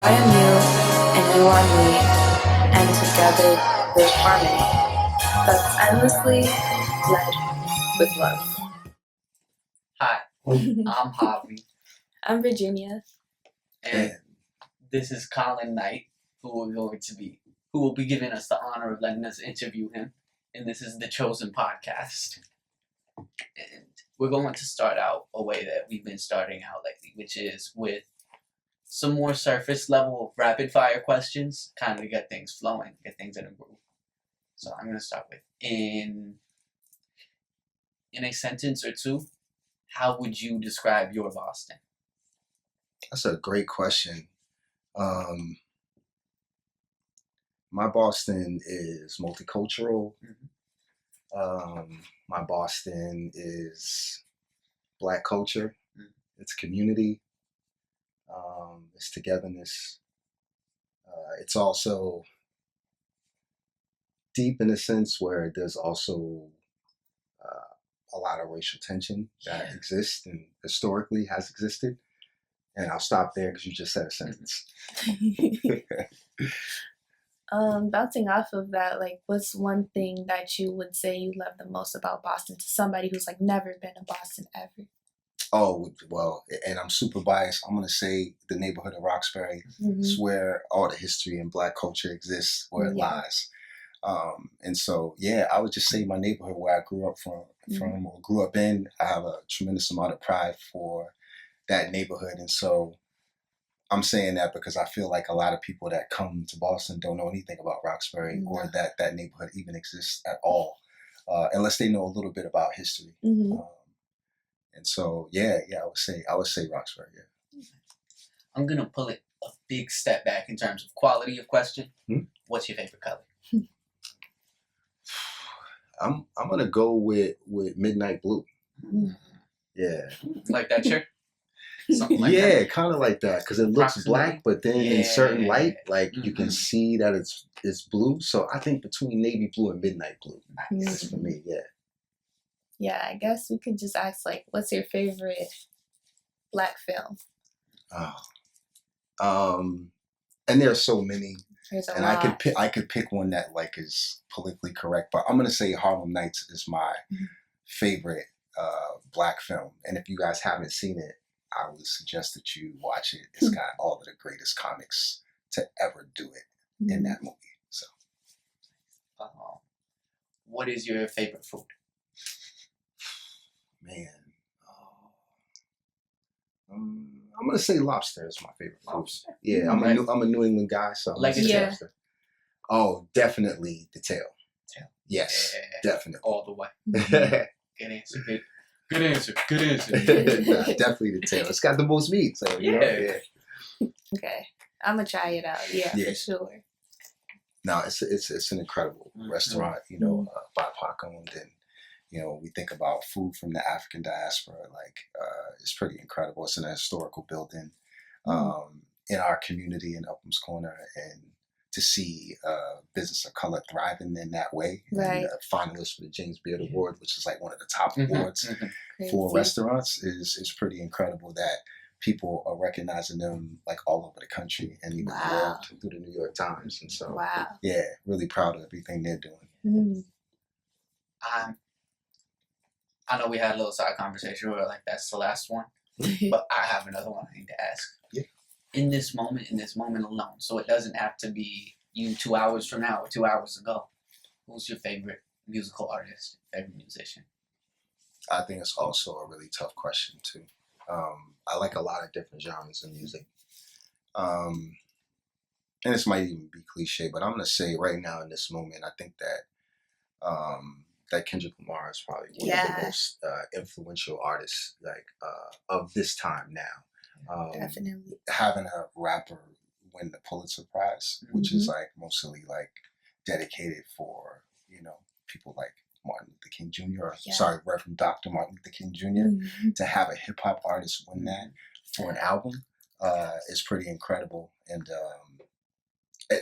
I am you, and you are me, and together there's harmony that's endlessly led with love. Hi, I'm Javi, I'm Virginia. and this is Collin Knight, who will be giving us the honor of letting us interview him, and this is the Chosen Podcast. And we're going to start out a way that we've been starting out lately, which is with some more surface level rapid fire questions, kind of to get things flowing, get things in a groove. So I'm going to start with in a sentence or two, how would you describe your Boston? That's a great question. My Boston is multicultural. My Boston is Black culture. It's community. It's togetherness. It's also deep in a sense where there's also a lot of racial tension that exists and historically has existed. And I'll stop there because you just said a sentence. Bouncing off of that, like, what's one thing that you would say you love the most about Boston to somebody who's like never been to Boston ever? Oh, well, and I'm super biased. I'm going to say the neighborhood of Roxbury. It's where all the history and Black culture exists, where it lies. And so, yeah, I would just say my neighborhood where I grew up from or grew up in, I have a tremendous amount of pride for that neighborhood. And so I'm saying that because I feel like a lot of people that come to Boston don't know anything about Roxbury or that neighborhood even exists at all, unless they know a little bit about history. And so, yeah, I would say Roxbury. Yeah. I'm gonna pull it a big step back in terms of quality of question. What's your favorite color? I'm gonna go with midnight blue. Yeah. Like that shirt? Something like yeah, that? kind of like that because it looks black, but then in certain light, like you can see that it's blue. So I think between navy blue and midnight blue is for me. Yeah. Yeah, I guess we could just ask, like, what's your favorite Black film? And there are so many. There's a and lot. I could pick one that like is politically correct, but I'm gonna say Harlem Nights is my favorite Black film. And if you guys haven't seen it, I would suggest that you watch it. It's got all of the greatest comics to ever do it in that movie. So, what is your favorite food? Man, I'm gonna say lobster is my favorite food. Yeah, I'm a New England guy, so I'm lobster. Oh, definitely the tail. Yes, definitely. All the way. Good answer. Good answer. Nah, definitely the tail. It's got the most meat, so you know. Yeah. Okay, I'm gonna try it out. Yeah, for sure. No, it's an incredible restaurant. You know, BIPOC owned, and you know, we think about food from the African diaspora. Like, it's pretty incredible. It's in a historical building in our community in Upham's Corner, and to see business of color thriving in that way, and finalists for the James Beard Award, which is like one of the top awards for restaurants, is pretty incredible that people are recognizing them like all over the country and even the world through the New York Times. And so, yeah, really proud of everything they're doing. I know we had a little side conversation where like that's the last one, but I have another one I need to ask. Yeah. In this moment alone, so it doesn't have to be you 2 hours from now or 2 hours ago. Who's your favorite musical artist, favorite musician? I think it's also a really tough question too. I like a lot of different genres of music. And this might even be cliche, but I'm gonna say right now in this moment, I think that that Kendrick Lamar is probably one of the most influential artists like of this time now. Definitely. Having a rapper win the Pulitzer Prize, which is like mostly like dedicated for, you know, people like Martin Luther King Jr. or Reverend Dr. Martin Luther King Jr. To have a hip hop artist win that for an album is pretty incredible. And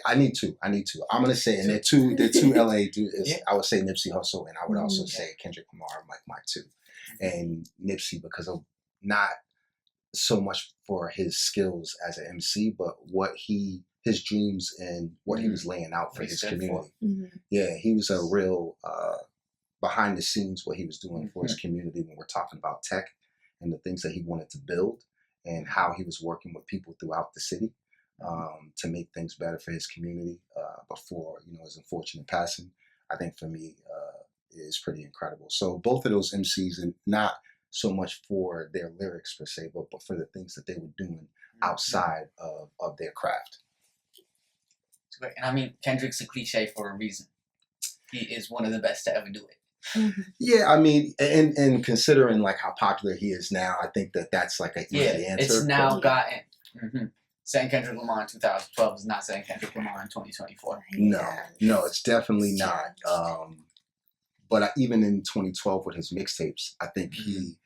I need to. I'm gonna say, and they're two LA dudes. I would say Nipsey Hussle, and I would also say Kendrick Lamar, like my two. And Nipsey because of not so much for his skills as an MC, but his dreams and what he was laying out for What he his stood community. Mhm. Yeah, he was a real behind the scenes what he was doing for his Mm-hmm. community when we're talking about tech and the things that he wanted to build and how he was working with people throughout the city to make things better for his community before his unfortunate passing. I think for me is pretty incredible. So both of those MCs, and not so much for their lyrics per se, but for the things that they were doing outside of their craft. It's great. And I mean, Kendrick's a cliche for a reason. He is one of the best to ever do it. Mhm. Yeah, I mean, and considering like how popular he is now, I think that that's like an easy answer. It's now Yeah. gotten. Saying Kendrick Lamar in 2012 is not saying Kendrick Lamar in 2024. No, it's definitely not. But even in 2012 with his mixtapes, I think he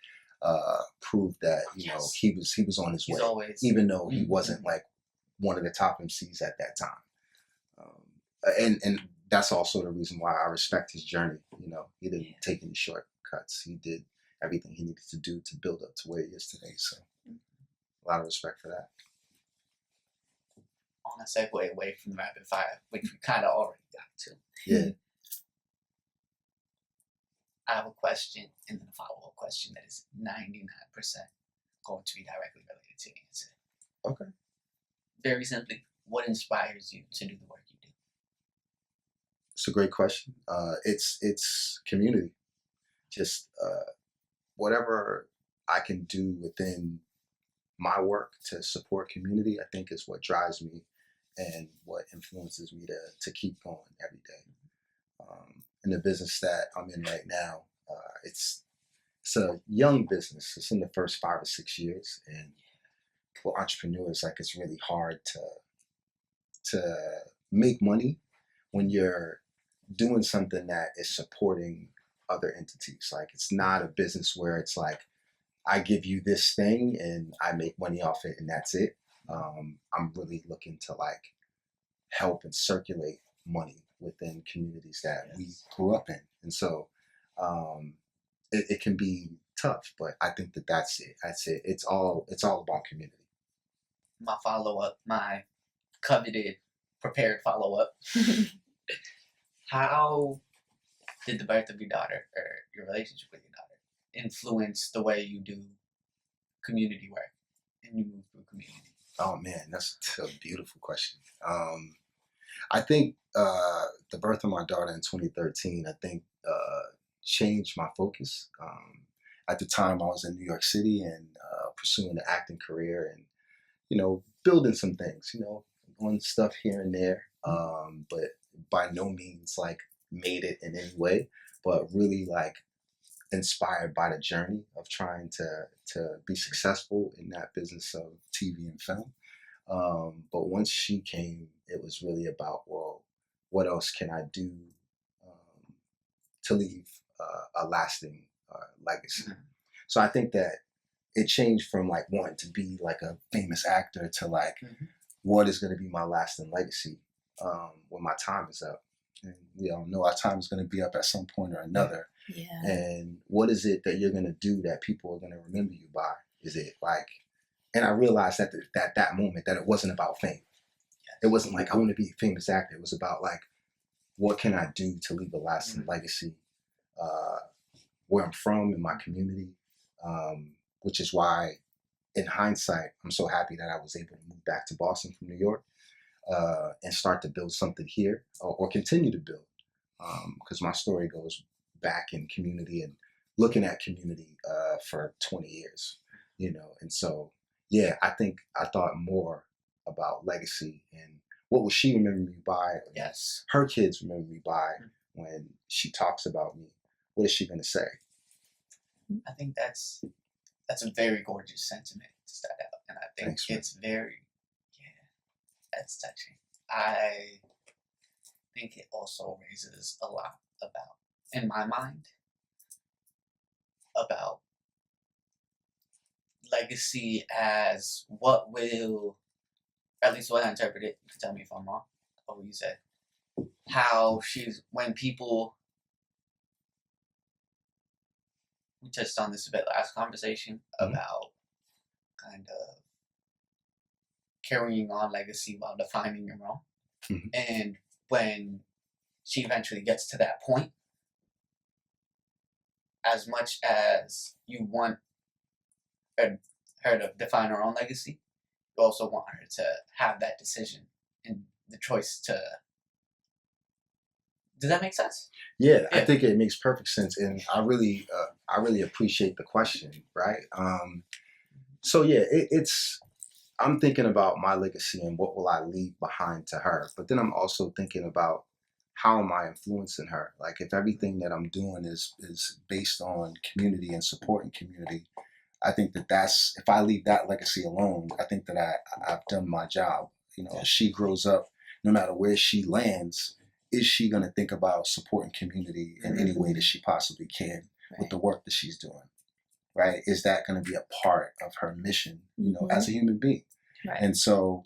proved that he was on his He's way, always, even though he wasn't like one of the top MCs at that time. And that's also the reason why I respect his journey. He didn't take any shortcuts. He did everything he needed to do to build up to where he is today. So a lot of respect for that. On a segue away from the rapid fire, which we kind of already got to. Yeah. I have a question and then a follow-up question that is 99% going to be directly related to the answer. Okay. Very simply, what inspires you to do the work you do? It's a great question. It's community. Just whatever I can do within my work to support community, I think is what drives me and what influences me to keep going every day. In the business that I'm in right now, it's a young business. It's in the first 5 or 6 years, and for entrepreneurs, like it's really hard to make money when you're doing something that is supporting other entities. Like it's not a business where it's like I give you this thing and I make money off it and that's it. I'm really looking to like help and circulate money within communities that we grew up in, and so it can be tough. But I think that's it. That's it. It's all about community. My follow-up, my coveted, prepared follow-up. How did the birth of your daughter, or your relationship with your daughter, influence the way you do community work and you move through community? Oh man, that's a beautiful question. I think the birth of my daughter in 2013, I think changed my focus. At the time, I was in New York City and pursuing an acting career and, building some things, doing stuff here and there, but by no means like made it in any way, but really like inspired by the journey of trying to be successful in that business of TV and film. But once she came, it was really about, well, what else can I do to leave a lasting legacy? So I think that it changed from like wanting to be like a famous actor to like, what is going to be my lasting legacy when my time is up? And we all know our time is going to be up at some point or another. Yeah. And what is it that you're going to do that people are going to remember you by? Is it like, and I realized that that moment that it wasn't about fame. It wasn't like I want to be a famous actor. It was about like, what can I do to leave a lasting legacy where I'm from in my community, which is why in hindsight, I'm so happy that I was able to move back to Boston from New York and start to build something here or continue to build. Because my story goes back in community and looking at community for 20 years, and so, yeah, I think I thought more about legacy and what will she remember me by? Yes. Her kids remember me by when she talks about me. What is she going to say? I think that's a very gorgeous sentiment to start out, and I think it's very, that's touching. I think it also raises a lot about, in my mind, about legacy as what will, at least what I interpret it, you can tell me if I'm wrong, or what you said, how when people, we touched on this a bit last conversation about kind of carrying on legacy while defining your own. Mhm. And when she eventually gets to that point, as much as you want her to define her own legacy, you also want her to have that decision and the choice to. Does that make sense? Yeah, I Yeah. think it makes perfect sense, and I really appreciate the question, right? So yeah, it's I'm thinking about my legacy and what will I leave behind to her, but then I'm also thinking about how am I influencing her? Like if everything that I'm doing is based on community and supporting community, I think that's if I leave that legacy alone, I think that I've done my job. You know, as she grows up, no matter where she lands, is she going to think about supporting community in any way that she possibly can with the work that she's doing? Right? Is that going to be a part of her mission, you know, as a human being? Right. And so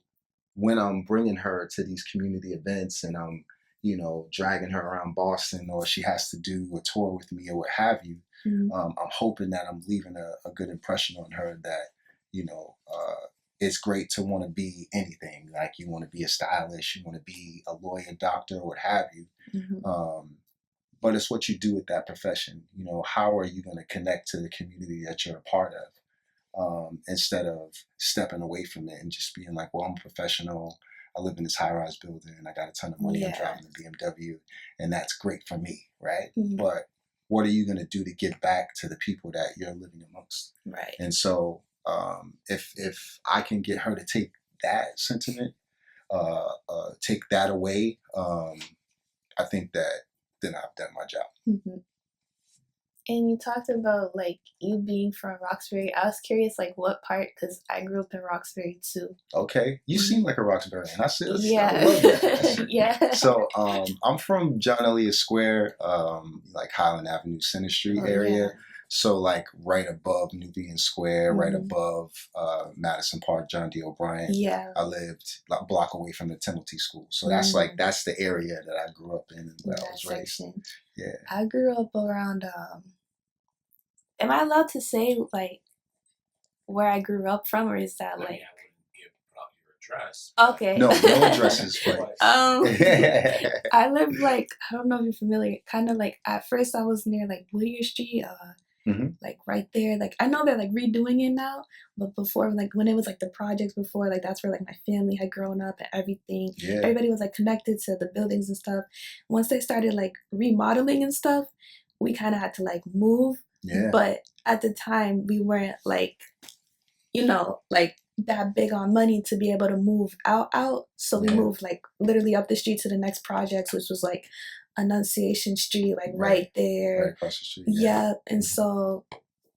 when I'm bringing her to these community events and I'm, you know, dragging her around Boston or she has to do a tour with me or what have you, I'm hoping that I'm leaving a good impression on her that, you know, it's great to want to be anything. Like you want to be a stylist, you want to be a lawyer, doctor, what have you. But it's what you do with that profession. You know, how are you going to connect to the community that you're a part of? Instead of stepping away from it and just being like, well, I'm a professional. I live in this high-rise building and I got a ton of money. I'm driving a BMW and that's great for me, right? But what are you going to do to give back to the people that you're living amongst? Right. And so if I can get her to take that sentiment, take that away, I think that then I've done my job. And you talked about like you being from Roxbury. I was curious, like what part, because I grew up in Roxbury too. Okay, you seem like a Roxburian. I said, Yeah. I love that. Yeah. So I'm from John Elliott Square, like Highland Avenue, Center Street area. Yeah. So like right above Nubian Square, right above Madison Park, John D. O'Brien. Yeah. I lived like a block away from the Timothy School. So that's that's the area that I grew up in and where I was raised. Yeah. I grew up around am I allowed to say like where I grew up from, or is that like I wouldn't give out your address. okay? No addresses, but I live like, I don't know if you're familiar, kind of like at first I was near like Whittier Street, like right there. Like I know they're like redoing it now, but before, like when it was like the projects before, like that's where like my family had grown up and everything. Yeah. Everybody was like connected to the buildings and stuff. Once they started like remodeling and stuff, we kind of had to like move. Yeah. But at the time we weren't like, you know, like that big on money to be able to move out. So we moved like literally up the street to the next projects, which was like Annunciation Street, like right there. Right across the street. Yeah. And so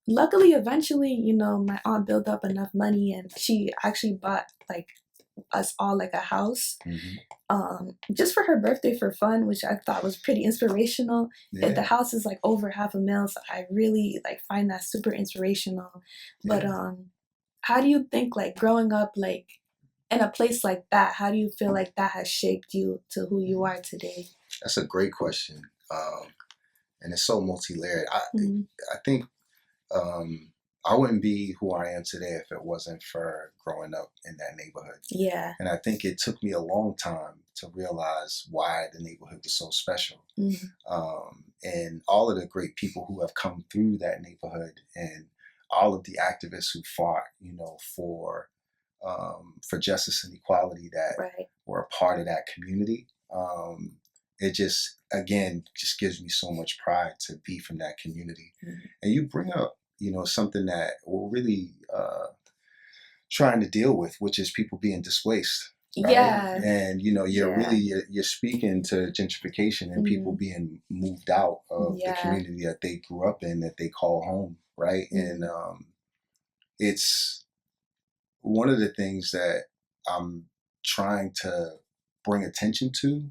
luckily, eventually, you know, my aunt built up enough money and she actually bought like us all like a house just for her birthday for fun, which I thought was pretty inspirational. If the house is like over $500,000, so I really like find that super inspirational. But how do you think like growing up like in a place like that, how do you feel like that has shaped you to who you are today? That's a great question. And it's so multi-layered. I think I wouldn't be who I am today if it wasn't for growing up in that neighborhood. Yeah. And I think it took me a long time to realize why the neighborhood was so special. And all of the great people who have come through that neighborhood and all of the activists who fought, you know, for justice and equality that were a part of that community. It just, again, just gives me so much pride to be from that community. And you bring up, you know, something that we're really trying to deal with, which is people being displaced. Right? Yeah. And, you know, you're speaking to gentrification and people being moved out of the community that they grew up in, that they call home. Right. And it's one of the things that I'm trying to bring attention to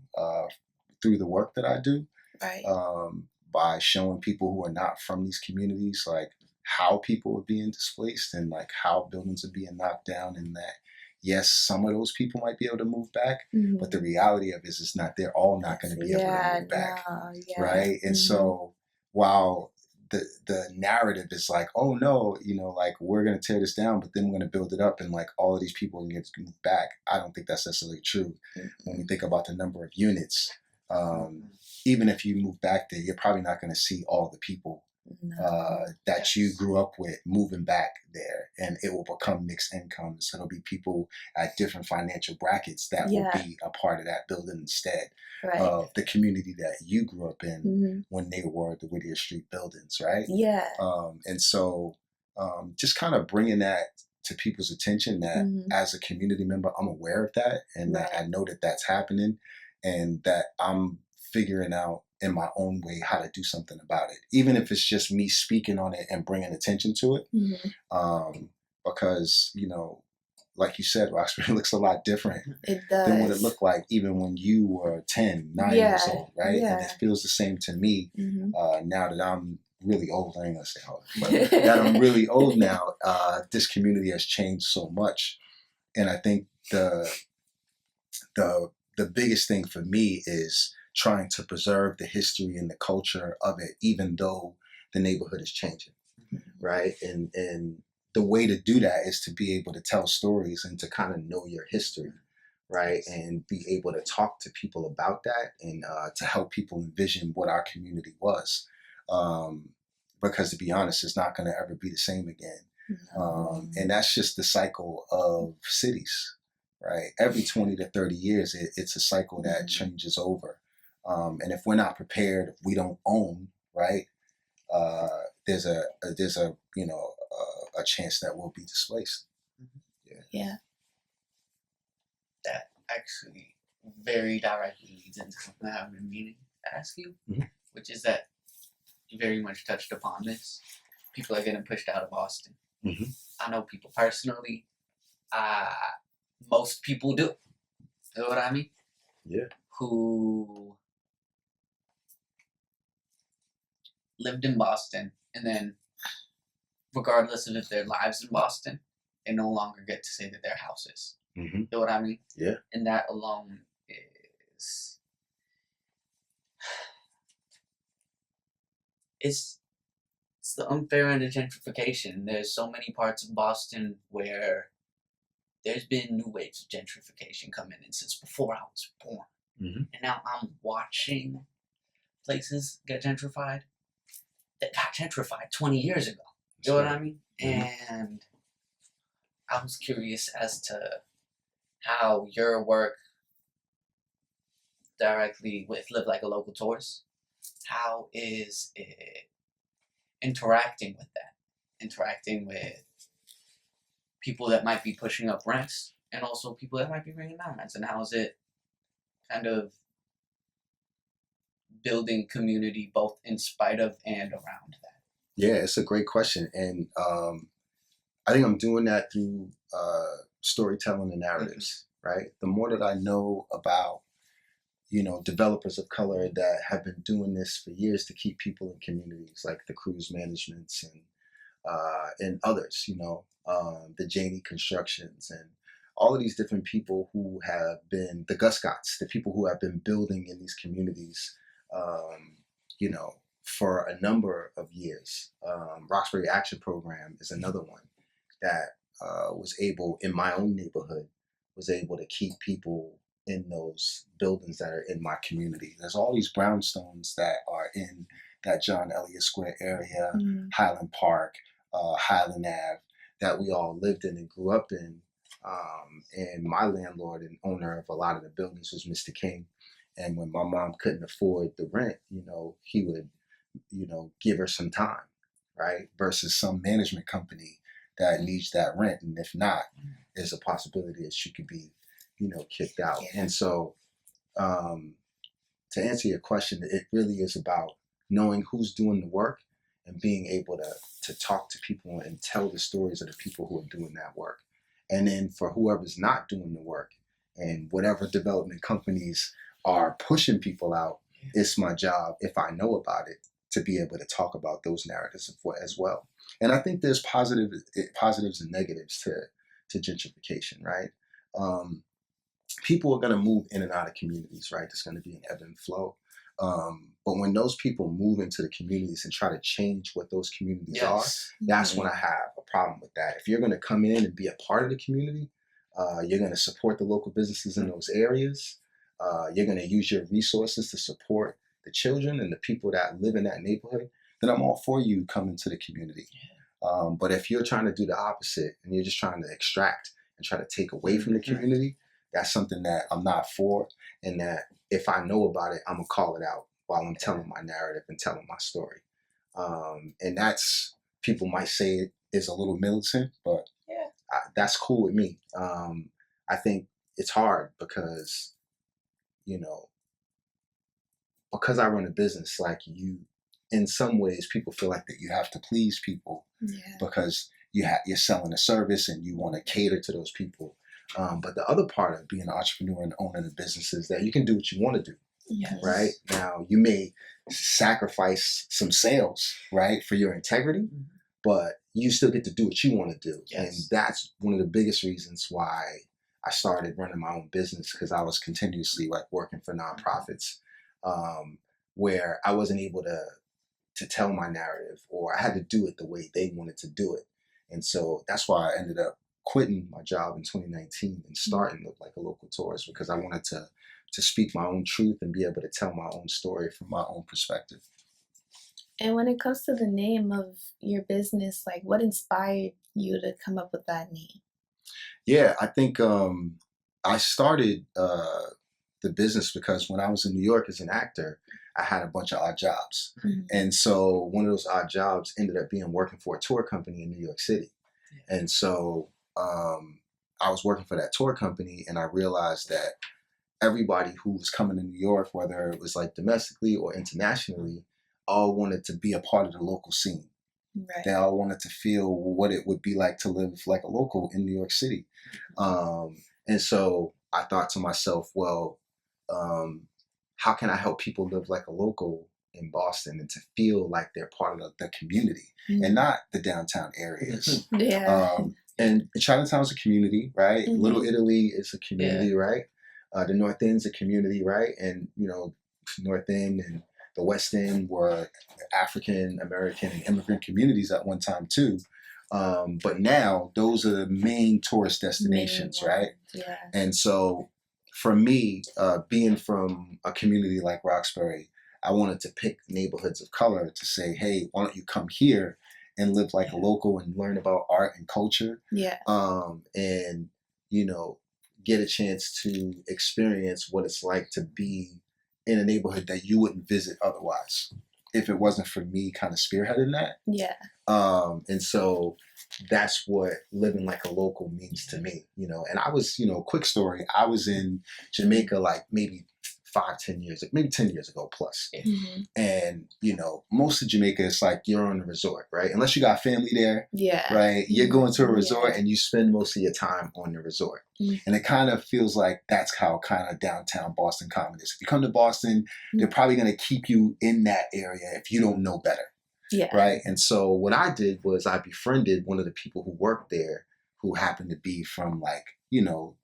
through the work that I do, by showing people who are not from these communities, like how people are being displaced and like how buildings are being knocked down, and that yes, some of those people might be able to move back, but the reality of it is they're all not going to be able to move back, right? And so while the narrative is like, oh no, like we're gonna tear this down, but then we're gonna build it up, and like all of these people can get moved back. I don't think that's necessarily true. When we think about the number of units, even if you move back there, you're probably not going to see all the people that you grew up with moving back there, and it will become mixed incomes. So it'll be people at different financial brackets that will be a part of that building instead of the community that you grew up in when they were the Whittier Street buildings, right? Yeah. And so just kind of bringing that to people's attention that as a community member, I'm aware of that, and that I know that that's happening, and that I'm figuring out in my own way how to do something about it, even if it's just me speaking on it and bringing attention to it. Because, like you said, Roxbury looks a lot different than what it looked like even when you were 9 years old, right? And it feels the same to me now that I'm really old. I ain't gonna say old, but that I'm really old now. This community has changed so much, and I think the biggest thing for me is trying to preserve the history and the culture of it, even though the neighborhood is changing, right? And the way to do that is to be able to tell stories and to kind of know your history, right? And be able to talk to people about that, and to help people envision what our community was. Because to be honest, it's not going to ever be the same again. And that's just the cycle of cities, right? Every 20 to 30 years, it's a cycle that changes over. And if we're not prepared, if we don't own, right, there's a chance that we'll be displaced. Yeah. That actually very directly leads into something that I've been meaning to ask you, which is that you very much touched upon this. People are getting pushed out of Austin. I know people personally. Most people do. You know what I mean? Yeah. Who lived in Boston, and then, regardless of if their lives in Boston, they no longer get to say that their house is. You know what I mean? Yeah. And that alone is... It's the unfair end of gentrification. There's so many parts of Boston where there's been new waves of gentrification coming in since before I was born. And now I'm watching places get gentrified that got gentrified 20 years ago. You know what I mean? And I was curious as to how your work directly with Live Like a Local Tourist, how is it interacting with that? Interacting with people that might be pushing up rents, and also people that might be bringing down rents, and how is it kind of building community both in spite of and around that? Yeah, it's a great question, and I think I'm doing that through storytelling and narratives, right? The more that I know about, developers of color that have been doing this for years to keep people in communities, like the Cruise Managements and others, the Janey Constructions, and all of these different people who have been the Gus Scotts, the people who have been building in these communities, for a number of years. Roxbury Action Program is another one that was able, in my own neighborhood, was able to keep people in those buildings that are in my community. There's all these brownstones that are in that John Elliott Square area, Highland Park, Highland Ave, that we all lived in and grew up in. And my landlord and owner of a lot of the buildings was Mr. King. And when my mom couldn't afford the rent, he would, give her some time, right? Versus some management company that needs that rent. And if not, there's a possibility that she could be, kicked out. And so to answer your question, it really is about knowing who's doing the work and being able to talk to people and tell the stories of the people who are doing that work. And then for whoever's not doing the work and whatever development companies are pushing people out, it's my job, if I know about it, to be able to talk about those narratives as well. And I think there's positives and negatives to gentrification, right? People are going to move in and out of communities, right? There's going to be an ebb and flow. But when those people move into the communities and try to change what those communities are, Yes. that's when I have a problem with that. If you're going to come in and be a part of the community, you're going to support the local businesses in those areas. You're going to use your resources to support the children and the people that live in that neighborhood. Then I'm all for you coming to the community. But if you're trying to do the opposite and you're just trying to extract and try to take away from the community, that's something that I'm not for. And that if I know about it, I'm going to call it out while I'm telling my narrative and telling my story. And that's, people might say it is a little militant, but that's cool with me. I think it's hard because, you know, because I run a business, like you, in some ways, people feel like that you have to please people because you're selling a service and you want to cater to those people. But the other part of being an entrepreneur and owning a business is that you can do what you want to do. Yes. Right? Now, you may sacrifice some sales, right, for your integrity, but you still get to do what you want to do. Yes. And that's one of the biggest reasons why I started running my own business, because I was continuously like working for nonprofits where I wasn't able to tell my narrative, or I had to do it the way they wanted to do it. And so that's why I ended up quitting my job in 2019 and starting Look Like a Local Tourist, because I wanted to speak my own truth and be able to tell my own story from my own perspective. And when it comes to the name of your business, like what inspired you to come up with that name? Yeah, I think I started the business because when I was in New York as an actor, I had a bunch of odd jobs. And so one of those odd jobs ended up being working for a tour company in New York City. And so I was working for that tour company, and I realized that everybody who was coming to New York, whether it was like domestically or internationally, all wanted to be a part of the local scene. Right. They all wanted to feel what it would be like to live like a local in New York City. And so I thought to myself, well, how can I help people live like a local in Boston and to feel like they're part of the community and not the downtown areas? And Chinatown's a community, right? Little Italy is a community, right? The North End's a community, right? And, you know, North End and the West End were African American and immigrant communities at one time too. But now those are the main tourist destinations, right? Yeah. And so for me, being from a community like Roxbury, I wanted to pick neighborhoods of color to say, hey, why don't you come here and live like a local and learn about art and culture? And, you know, get a chance to experience what it's like to be in a neighborhood that you wouldn't visit otherwise if it wasn't for me kind of spearheading that. And so that's what living like a local means to me, you know. And I was, you know, quick story, I was in Jamaica like maybe 10 years ago plus. And, you know, most of Jamaica is like you're on a resort, right? Unless you got family there, right? You're going to a resort and you spend most of your time on the resort. And it kind of feels like that's how kind of downtown Boston Common is. If you come to Boston, they're probably going to keep you in that area if you don't know better. Right. And so what I did was I befriended one of the people who worked there, who happened to be from like, you know,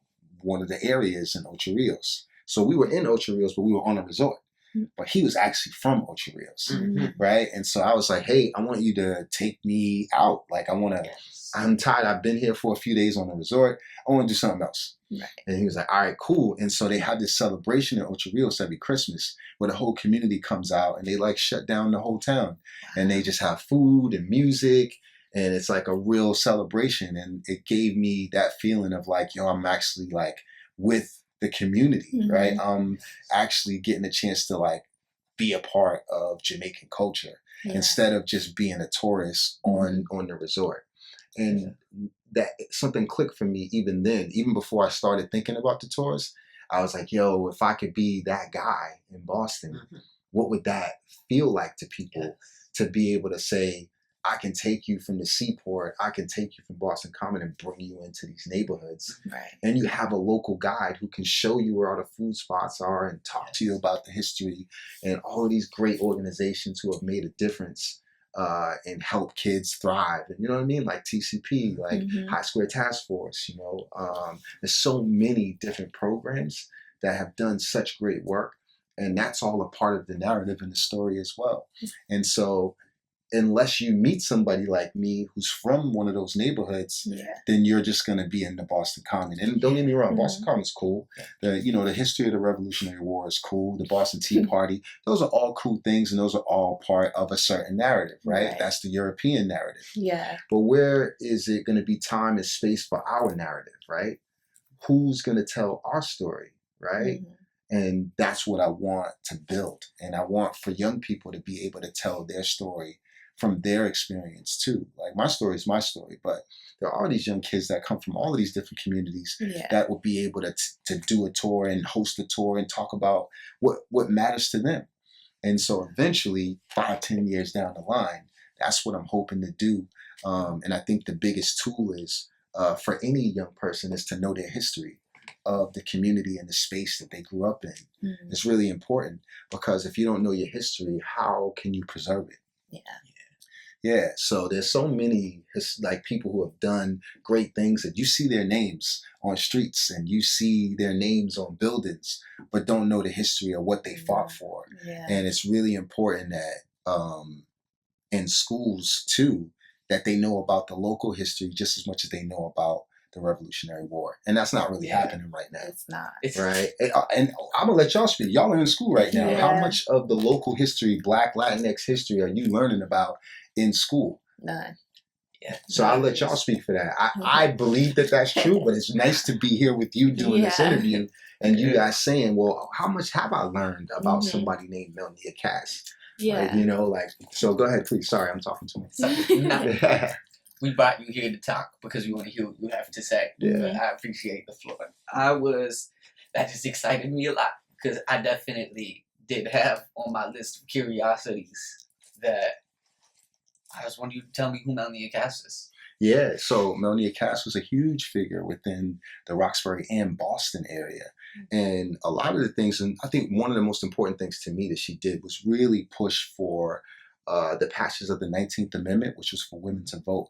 one of the areas in Ocho Rios. So we were in Ocho Rios, but we were on a resort. But he was actually from Ocho Rios, right? And so I was like, hey, I want you to take me out. Like, I'm tired. I've been here for a few days on the resort. I want to do something else. And he was like, all right, cool. And so they have this celebration in Ocho Rios every Christmas where the whole community comes out and they like shut down the whole town. And they just have food and music. And it's like a real celebration. And it gave me that feeling of like, yo, I'm actually like with the community, right? I'm actually getting a chance to like be a part of Jamaican culture instead of just being a tourist on the resort. And that something clicked for me even then, even before I started thinking about the tours. I was like, yo, if I could be that guy in Boston, what would that feel like to people to be able to say, I can take you from the seaport, I can take you from Boston Common and bring you into these neighborhoods. And you have a local guide who can show you where all the food spots are and talk to you about the history and all of these great organizations who have made a difference and help kids thrive. And you know what I mean? Like TCP, like High Square Task Force, you know. There's so many different programs that have done such great work. And that's all a part of the narrative and the story as well. And so unless you meet somebody like me who's from one of those neighborhoods, then you're just going to be in the Boston Common. And don't get me wrong, Boston Common's cool. The history of the Revolutionary War is cool. The Boston Tea Party, those are all cool things, and those are all part of a certain narrative, right? That's the European narrative. Yeah. But where is it going to be time and space for our narrative, right? Who's going to tell our story, right? And that's what I want to build. And I want for young people to be able to tell their story from their experience too. Like my story is my story, but there are all these young kids that come from all of these different communities that will be able to do a tour and host a tour and talk about what matters to them. And so eventually, 5-10 years down the line, that's what I'm hoping to do. And I think the biggest tool is for any young person is to know their history of the community and the space that they grew up in. It's really important, because if you don't know your history, how can you preserve it? Yeah, so there's so many like people who have done great things that you see their names on streets and you see their names on buildings, but don't know the history of what they fought for. And it's really important that in schools too, that they know about the local history just as much as they know about the Revolutionary War. And that's not really happening right now. It's not. Right? And I'm going to let y'all speak. Y'all are in school right now. How much of the local history, Black Latinx history, are you learning about in school? None. So I'll let y'all speak for that. I believe that that's true, but it's nice to be here with you doing this interview and you guys saying, well, how much have I learned about somebody named Melania Cass? Like, so go ahead, please. Sorry, I'm talking too much. We brought you here to talk because we want to hear what you have to say. I appreciate the floor. That just excited me a lot, because I definitely did have on my list of curiosities that I just want you to tell me who Melania Cass is. Yeah, so Melania Cass was a huge figure within the Roxbury and Boston area. And a lot of the things, and I think one of the most important things to me that she did was really push for the passage of the 19th Amendment, which was for women to vote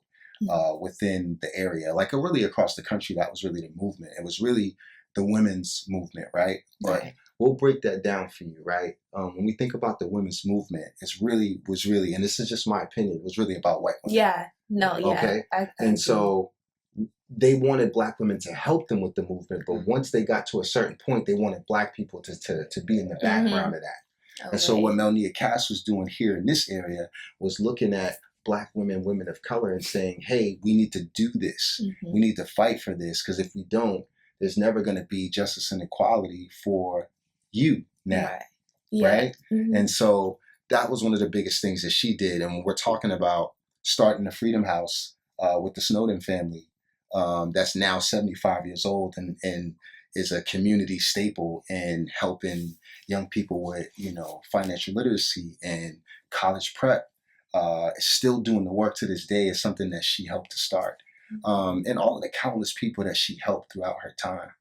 within the area. Like really across the country, that was really the movement. It was really the women's movement, right? But we'll break that down for you, right? When we think about the women's movement, was really, and this is just my opinion, it was really about white women. Okay? And so they wanted Black women to help them with the movement, but once they got to a certain point, they wanted Black people to be in the background of that. And so what Melania Cass was doing here in this area was looking at Black women, women of color, and saying, hey, we need to do this. We need to fight for this, because if we don't, there's never going to be justice and equality for you now, right? And so that was one of the biggest things that she did. And when we're talking about starting the Freedom House with the Snowden family, that's now 75 years old and is a community staple in helping young people with, financial literacy and college prep, is still doing the work to this day, is something that she helped to start. And all of the countless people that she helped throughout her time.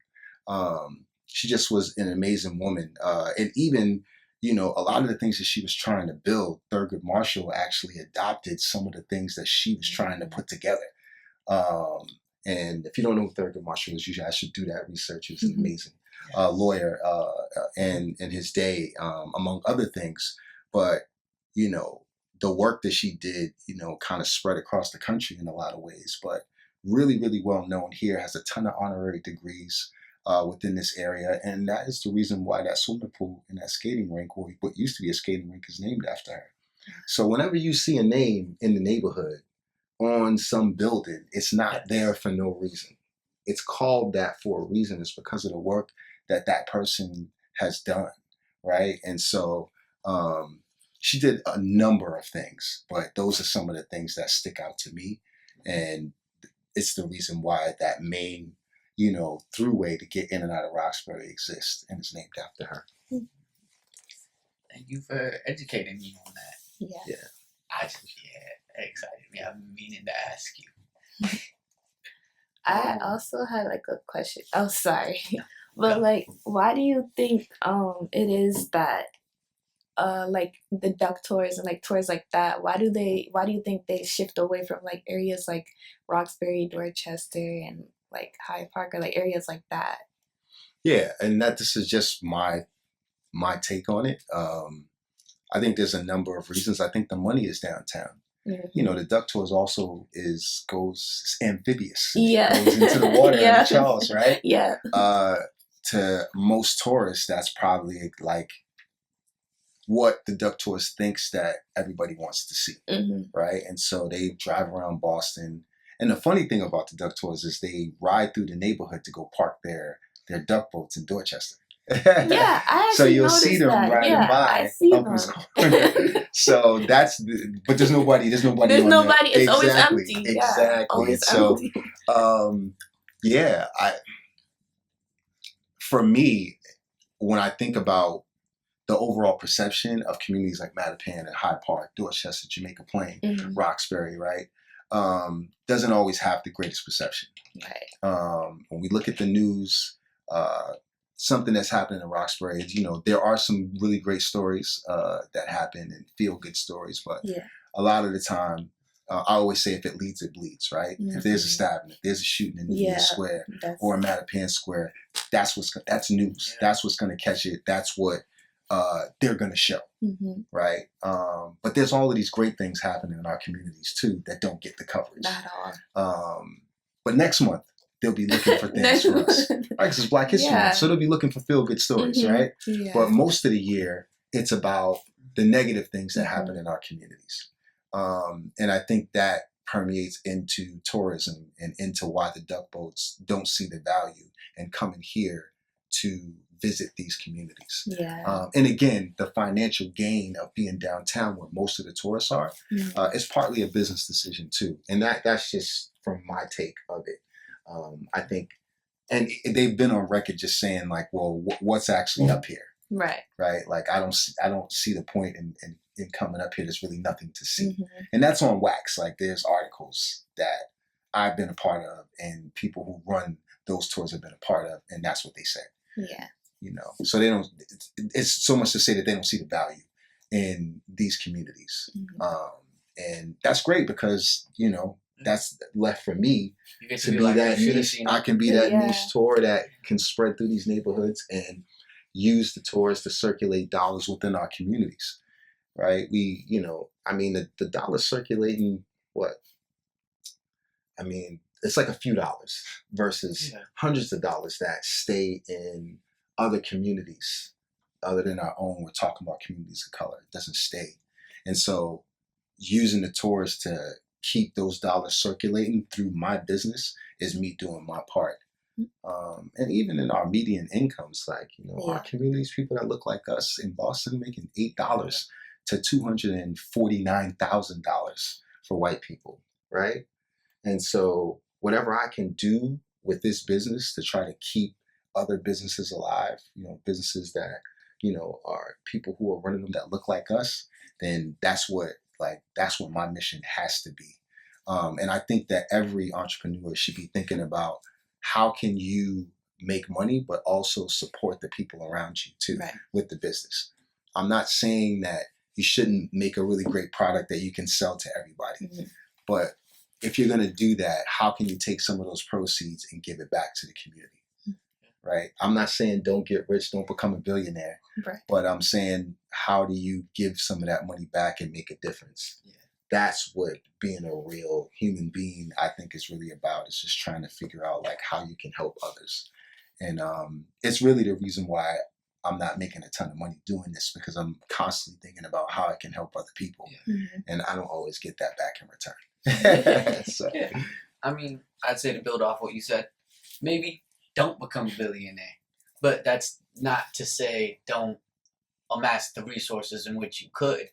She just was an amazing woman. And even, a lot of the things that she was trying to build, Thurgood Marshall actually adopted some of the things that she was trying to put together. And if you don't know who Thurgood Marshall is, you guys should do that research. He was an amazing lawyer in his day, among other things. But, the work that she did, kind of spread across the country in a lot of ways, but really, really well known here, has a ton of honorary degrees within this area. And that is the reason why that swimming pool and that skating rink, or what used to be a skating rink, is named after her. So whenever you see a name in the neighborhood on some building, it's not there for no reason. It's called that for a reason. It's because of the work that person has done, right? And so she did a number of things, but those are some of the things that stick out to me. And it's the reason why that main, throughway to get in and out of Roxbury exists, and it's named after her. Thank you for educating me on that. Yeah. That excited me. I've been meaning to ask you. I also had a question. Oh, sorry. But why do you think it is that the duck tours and tours like that, why do you think they shift away from areas like Roxbury, Dorchester, and Hyde Park, or areas like that? Yeah, and this is just my my take on it. I think there's a number of reasons. I think the money is downtown. You know, the duck tours also goes amphibious. Yeah. Goes into the water Yeah. in Charles, right? Yeah. To most tourists, that's probably like what the duck tours thinks that everybody wants to see, right? And so they drive around Boston. And the funny thing about the duck tours is they ride through the neighborhood to go park their duck boats in Dorchester. Yeah, I so actually you'll see them that. riding Yeah, by I see up his corner. So but there's nobody. There's nobody. There's on nobody. There. It's always Exactly. empty. Exactly. Yeah, always so, empty. Yeah, for me, when I think about the overall perception of communities like Mattapan and Hyde Park, Dorchester, Jamaica Plain, Roxbury, right, doesn't always have the greatest perception. Right. When we look at the news, something that's happening in Roxbury is, you know, there are some really great stories that happen and feel good stories, but a lot of the time, I always say if it leads, it bleeds, right? If there's a stabbing, if there's a shooting in the square or Mattapan Square, that's news. That's what's going to catch it. That's what they're going to show, right? But there's all of these great things happening in our communities too that don't get the coverage. Not all. But next month, they'll be looking for things for us. Right? Because it's Black History Month, so they'll be looking for feel-good stories, right? Yeah. But most of the year, it's about the negative things that happen in our communities. And I think that permeates into tourism and into why the duck boats don't see the value in coming here to visit these communities. Yeah. And again, the financial gain of being downtown where most of the tourists are is partly a business decision too. And that's just from my take of it. I think, and they've been on record just saying like, well, what's actually up here? Right. Right. Like I don't see the point in coming up here. There's really nothing to see. And that's on wax. Like there's articles that I've been a part of and people who run those tours have been a part of, and that's what they say. Yeah. You know, so they don't, it's so much to say that they don't see the value in these communities. And that's great because, you know, that's left for me to be like that niche. I can be that niche tour that can spread through these neighborhoods and use the tours to circulate dollars within our communities, right? We, you know, I mean, the dollar circulating, what? I mean, it's like a few dollars versus hundreds of dollars that stay in other communities other than our own. We're talking about communities of color. It doesn't stay. And so using the tours to keep those dollars circulating through my business is me doing my part. And even in our median incomes, like, you know, our communities, people that look like us in Boston making $8 to $249,000 for white people, right? And so whatever I can do with this business to try to keep other businesses alive, you know, businesses that, you know, are people who are running them that look like us, then that's what my mission has to be. And I think that every entrepreneur should be thinking about how can you make money, but also support the people around you too with the business. I'm not saying that you shouldn't make a really great product that you can sell to everybody, but if you're going to do that, how can you take some of those proceeds and give it back to the community? Right? I'm not saying don't get rich, don't become a billionaire, but I'm saying how do you give some of that money back and make a difference? That's what being a real human being, I think, is really about. It's just trying to figure out like how you can help others. And it's really the reason why I'm not making a ton of money doing this, because I'm constantly thinking about how I can help other people. And I don't always get that back in return. So. I mean, I'd say to build off what you said, maybe don't become a billionaire. But that's not to say don't amass the resources in which you could.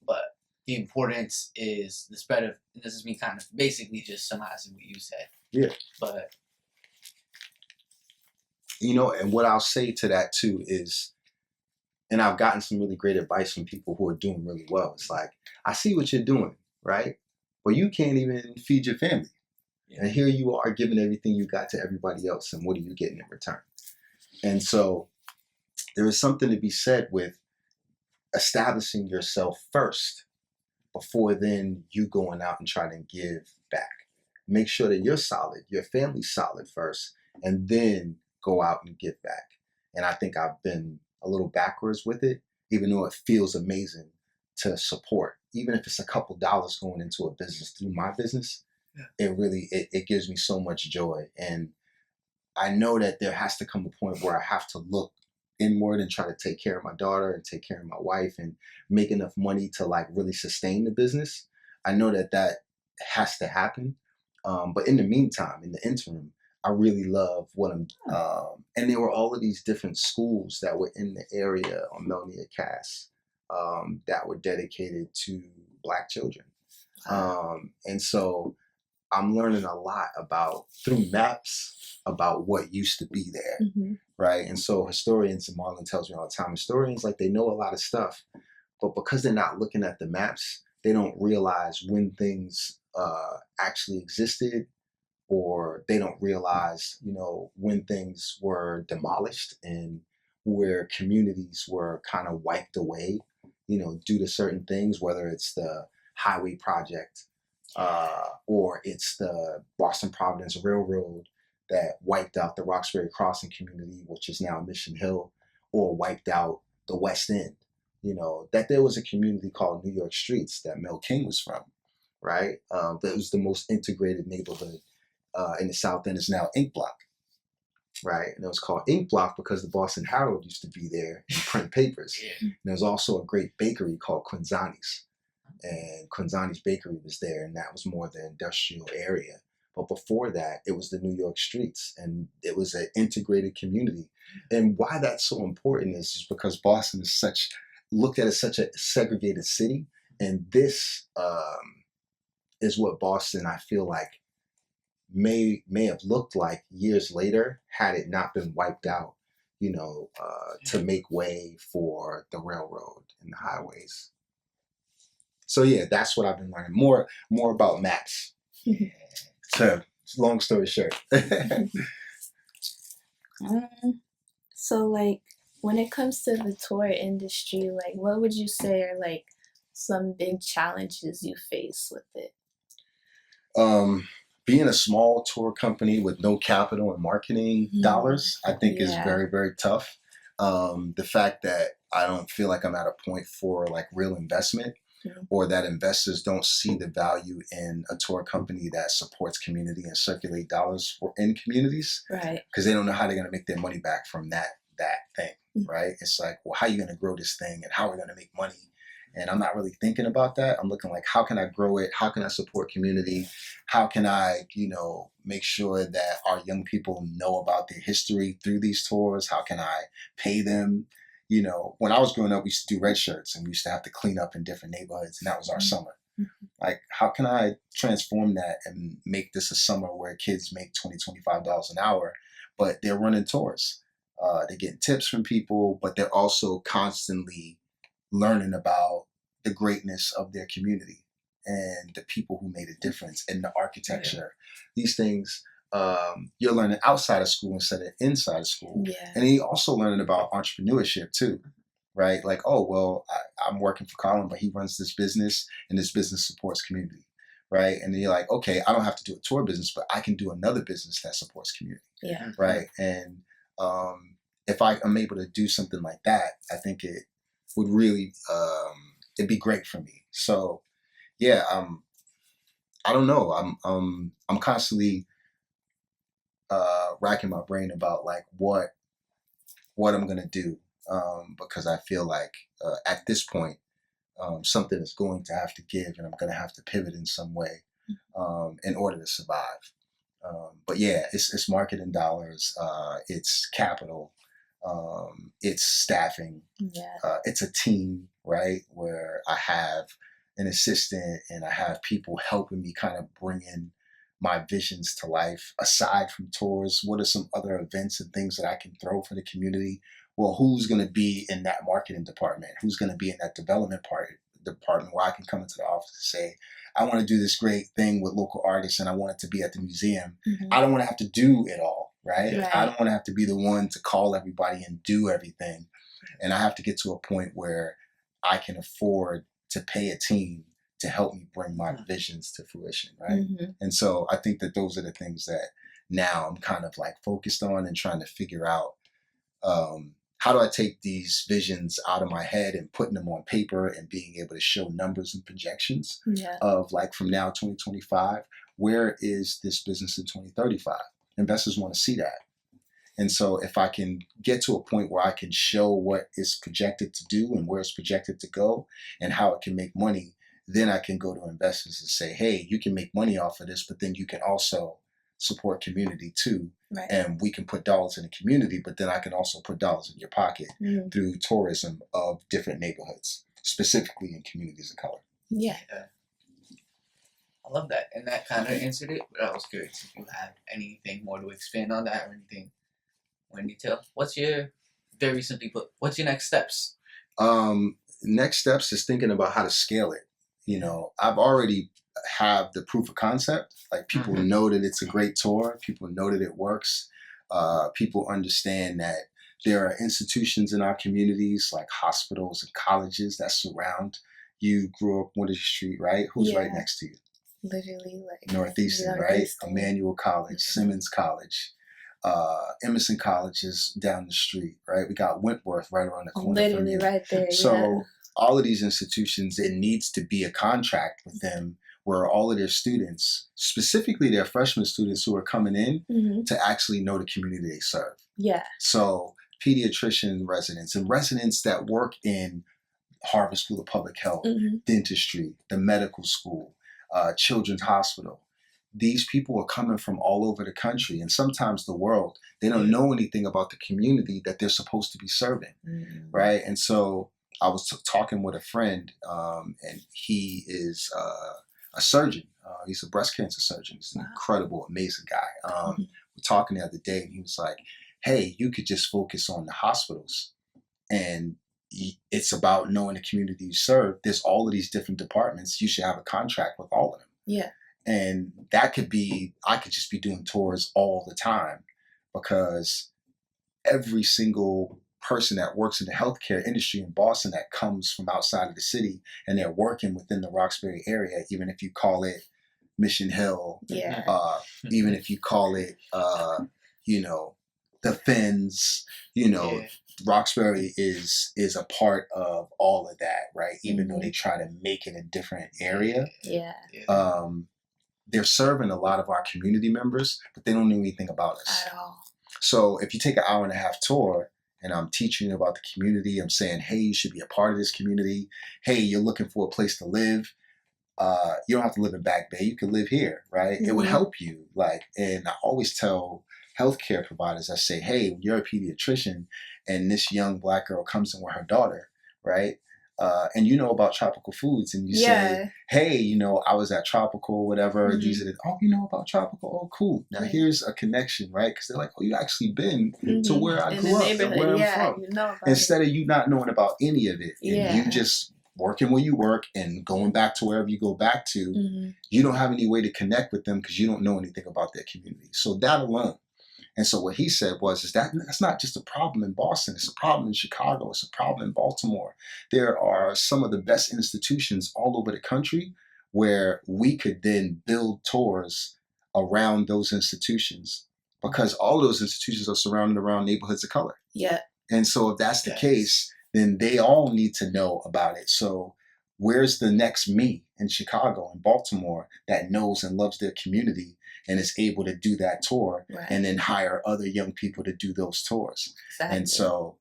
But the importance is the spread of, and this is me kind of basically just summarizing what you said. But you know, and what I'll say to that too is, and I've gotten some really great advice from people who are doing really well. It's like, I see what you're doing, right? But you can't even feed your family. And here you are giving everything you got to everybody else. And what are you getting in return? And so there is something to be said with establishing yourself first before then you going out and trying to give back. Make sure that you're solid, your family's solid first, and then go out and give back. And I think I've been a little backwards with it, even though it feels amazing to support. Even if it's a couple dollars going into a business through my business, it gives me so much joy. And I know that there has to come a point where I have to look inward and try to take care of my daughter and take care of my wife and make enough money to like really sustain the business. I know that that has to happen. But in the meantime, in the interim, I really love what I'm, and there were all of these different schools that were in the area on Melnia Cass, that were dedicated to Black children. And so I'm learning a lot about, through maps, about what used to be there, right? And so historians, and Marlon tells me all the time, historians, like, they know a lot of stuff, but because they're not looking at the maps, they don't realize when things actually existed, or they don't realize, you know, when things were demolished and where communities were kind of wiped away, you know, due to certain things, whether it's the highway project, or it's the Boston Providence Railroad that wiped out the Roxbury Crossing community, which is now Mission Hill, or wiped out the West End. You know, that there was a community called New York Streets that Mel King was from, right? That was the most integrated neighborhood in the South End, is now Ink Block, right? And it was called Ink Block because the Boston Herald used to be there and print papers. And there was also a great bakery called Quinzani's. And Quinzani's Bakery was there, and that was more the industrial area. But before that, it was the New York Streets, and it was an integrated community. And why that's so important is just because Boston is looked at as such a segregated city, and this is what Boston, I feel like, may have looked like years later had it not been wiped out, you know, to make way for the railroad and the highways. So yeah, that's what I've been learning. More about maps. So long story short. So like, when it comes to the tour industry, like, what would you say are like some big challenges you face with it? Being a small tour company with no capital and marketing dollars, I think is very, very tough. The fact that I don't feel like I'm at a point for like real investment, or that investors don't see the value in a tour company that supports community and circulate dollars in communities, right? Because they don't know how they're going to make their money back from that thing, right? It's like, well, how are you going to grow this thing, and how are we going to make money? And I'm not really thinking about that. I'm looking like, how can I grow it? How can I support community? How can I, you know, make sure that our young people know about their history through these tours? How can I pay them? You know, when I was growing up, we used to do red shirts, and we used to have to clean up in different neighborhoods, and that was our summer. Like, how can I transform that and make this a summer where kids make $20, $25 an hour, but they're running tours? They're getting tips from people, but they're also constantly learning about the greatness of their community and the people who made a difference in the architecture. These things, you're learning outside of school instead of inside of school. And then you're also learning about entrepreneurship too, right? Like, oh, well, I'm working for Collin, but he runs this business, and this business supports community, right? And then you're like, okay, I don't have to do a tour business, but I can do another business that supports community, right? And if I am able to do something like that, I think it would really, it'd be great for me. So yeah, I don't know. I'm constantly racking my brain about like what I'm gonna do, because I feel like at this point, something is going to have to give, and I'm gonna have to pivot in some way in order to survive. But yeah, it's marketing dollars, it's capital, it's staffing, it's a team, right? Where I have an assistant, and I have people helping me kind of bring in my visions to life. Aside from tours, what are some other events and things that I can throw for the community? Well, who's going to be in that marketing department? Who's going to be in that development department where I can come into the office and say, I want to do this great thing with local artists, and I want it to be at the museum. I don't want to have to do it all, right? I don't want to have to be the one to call everybody and do everything. And I have to get to a point where I can afford to pay a team to help me bring my visions to fruition, right? And so I think that those are the things that now I'm kind of like focused on and trying to figure out how do I take these visions out of my head and putting them on paper and being able to show numbers and projections Yeah. of like from now 2025, where is this business in 2035? Investors want to see that. And so if I can get to a point where I can show what it's projected to do and where it's projected to go and how it can make money, then I can go to investors and say, hey, you can make money off of this, but then you can also support community too. Right. And we can put dollars in the community, but then I can also put dollars in your pocket through tourism of different neighborhoods, specifically in communities of color. Yeah. I love that. And that kind of answered it, but I was curious if you have anything more to expand on that or anything more in detail. Very simply put, what's your next steps? Next steps is thinking about how to scale it. You know, I've already have the proof of concept. Like people know that it's a great tour. People know that it works. People understand that there are institutions in our communities like hospitals and colleges that surround you. Grew up Winter Street, right? Who's right next to you? Literally, like Northeastern, right? Emmanuel College, Simmons College, Emerson College is down the street, right? We got Wentworth right around the corner. Literally right there. So all of these institutions, it needs to be a contract with them where all of their students, specifically their freshman students who are coming in, to actually know the community they serve. Yeah. So pediatrician residents and residents that work in Harvard School of Public Health, dentistry, the medical school, Children's Hospital. These people are coming from all over the country and sometimes the world. They don't know anything about the community that they're supposed to be serving, right? And so I was talking with a friend, and he is a surgeon. He's a breast cancer surgeon. He's an incredible, amazing guy. We're talking the other day, and he was like, hey, you could just focus on the hospitals. And it's about knowing the community you serve. There's all of these different departments. You should have a contract with all of them. Yeah. And that could be, I could just be doing tours all the time because every single person that works in the healthcare industry in Boston that comes from outside of the city and they're working within the Roxbury area, even if you call it Mission Hill, even if you call it, the Fins, Roxbury is a part of all of that, right? Even though they try to make it a different area. They're serving a lot of our community members, but they don't know anything about us. At all. So if you take an 1.5 hour tour and I'm teaching you about the community, I'm saying, hey, you should be a part of this community. Hey, you're looking for a place to live. You don't have to live in Back Bay. You can live here, right? It would help you. And I always tell healthcare providers, I say, hey, when you're a pediatrician and this young Black girl comes in with her daughter, right? And you know about tropical foods and you say, hey, I was at Tropical, whatever. These are you know about Tropical? Oh, cool. Now here's a connection, right? Because they're like, oh, you actually been to where I grew up and where I'm from. You know Instead of you not knowing about any of it and you just working where you work and going back to wherever you go back to, you don't have any way to connect with them because you don't know anything about their community. So that alone. And so what he said was, that's not just a problem in Boston. It's a problem in Chicago. It's a problem in Baltimore. There are some of the best institutions all over the country where we could then build tours around those institutions because all those institutions are surrounded around neighborhoods of color. Yeah. And so if that's the case, then they all need to know about it. So where's the next me in Chicago and Baltimore that knows and loves their community and is able to do that tour and then hire other young people to do those tours? Exactly. And so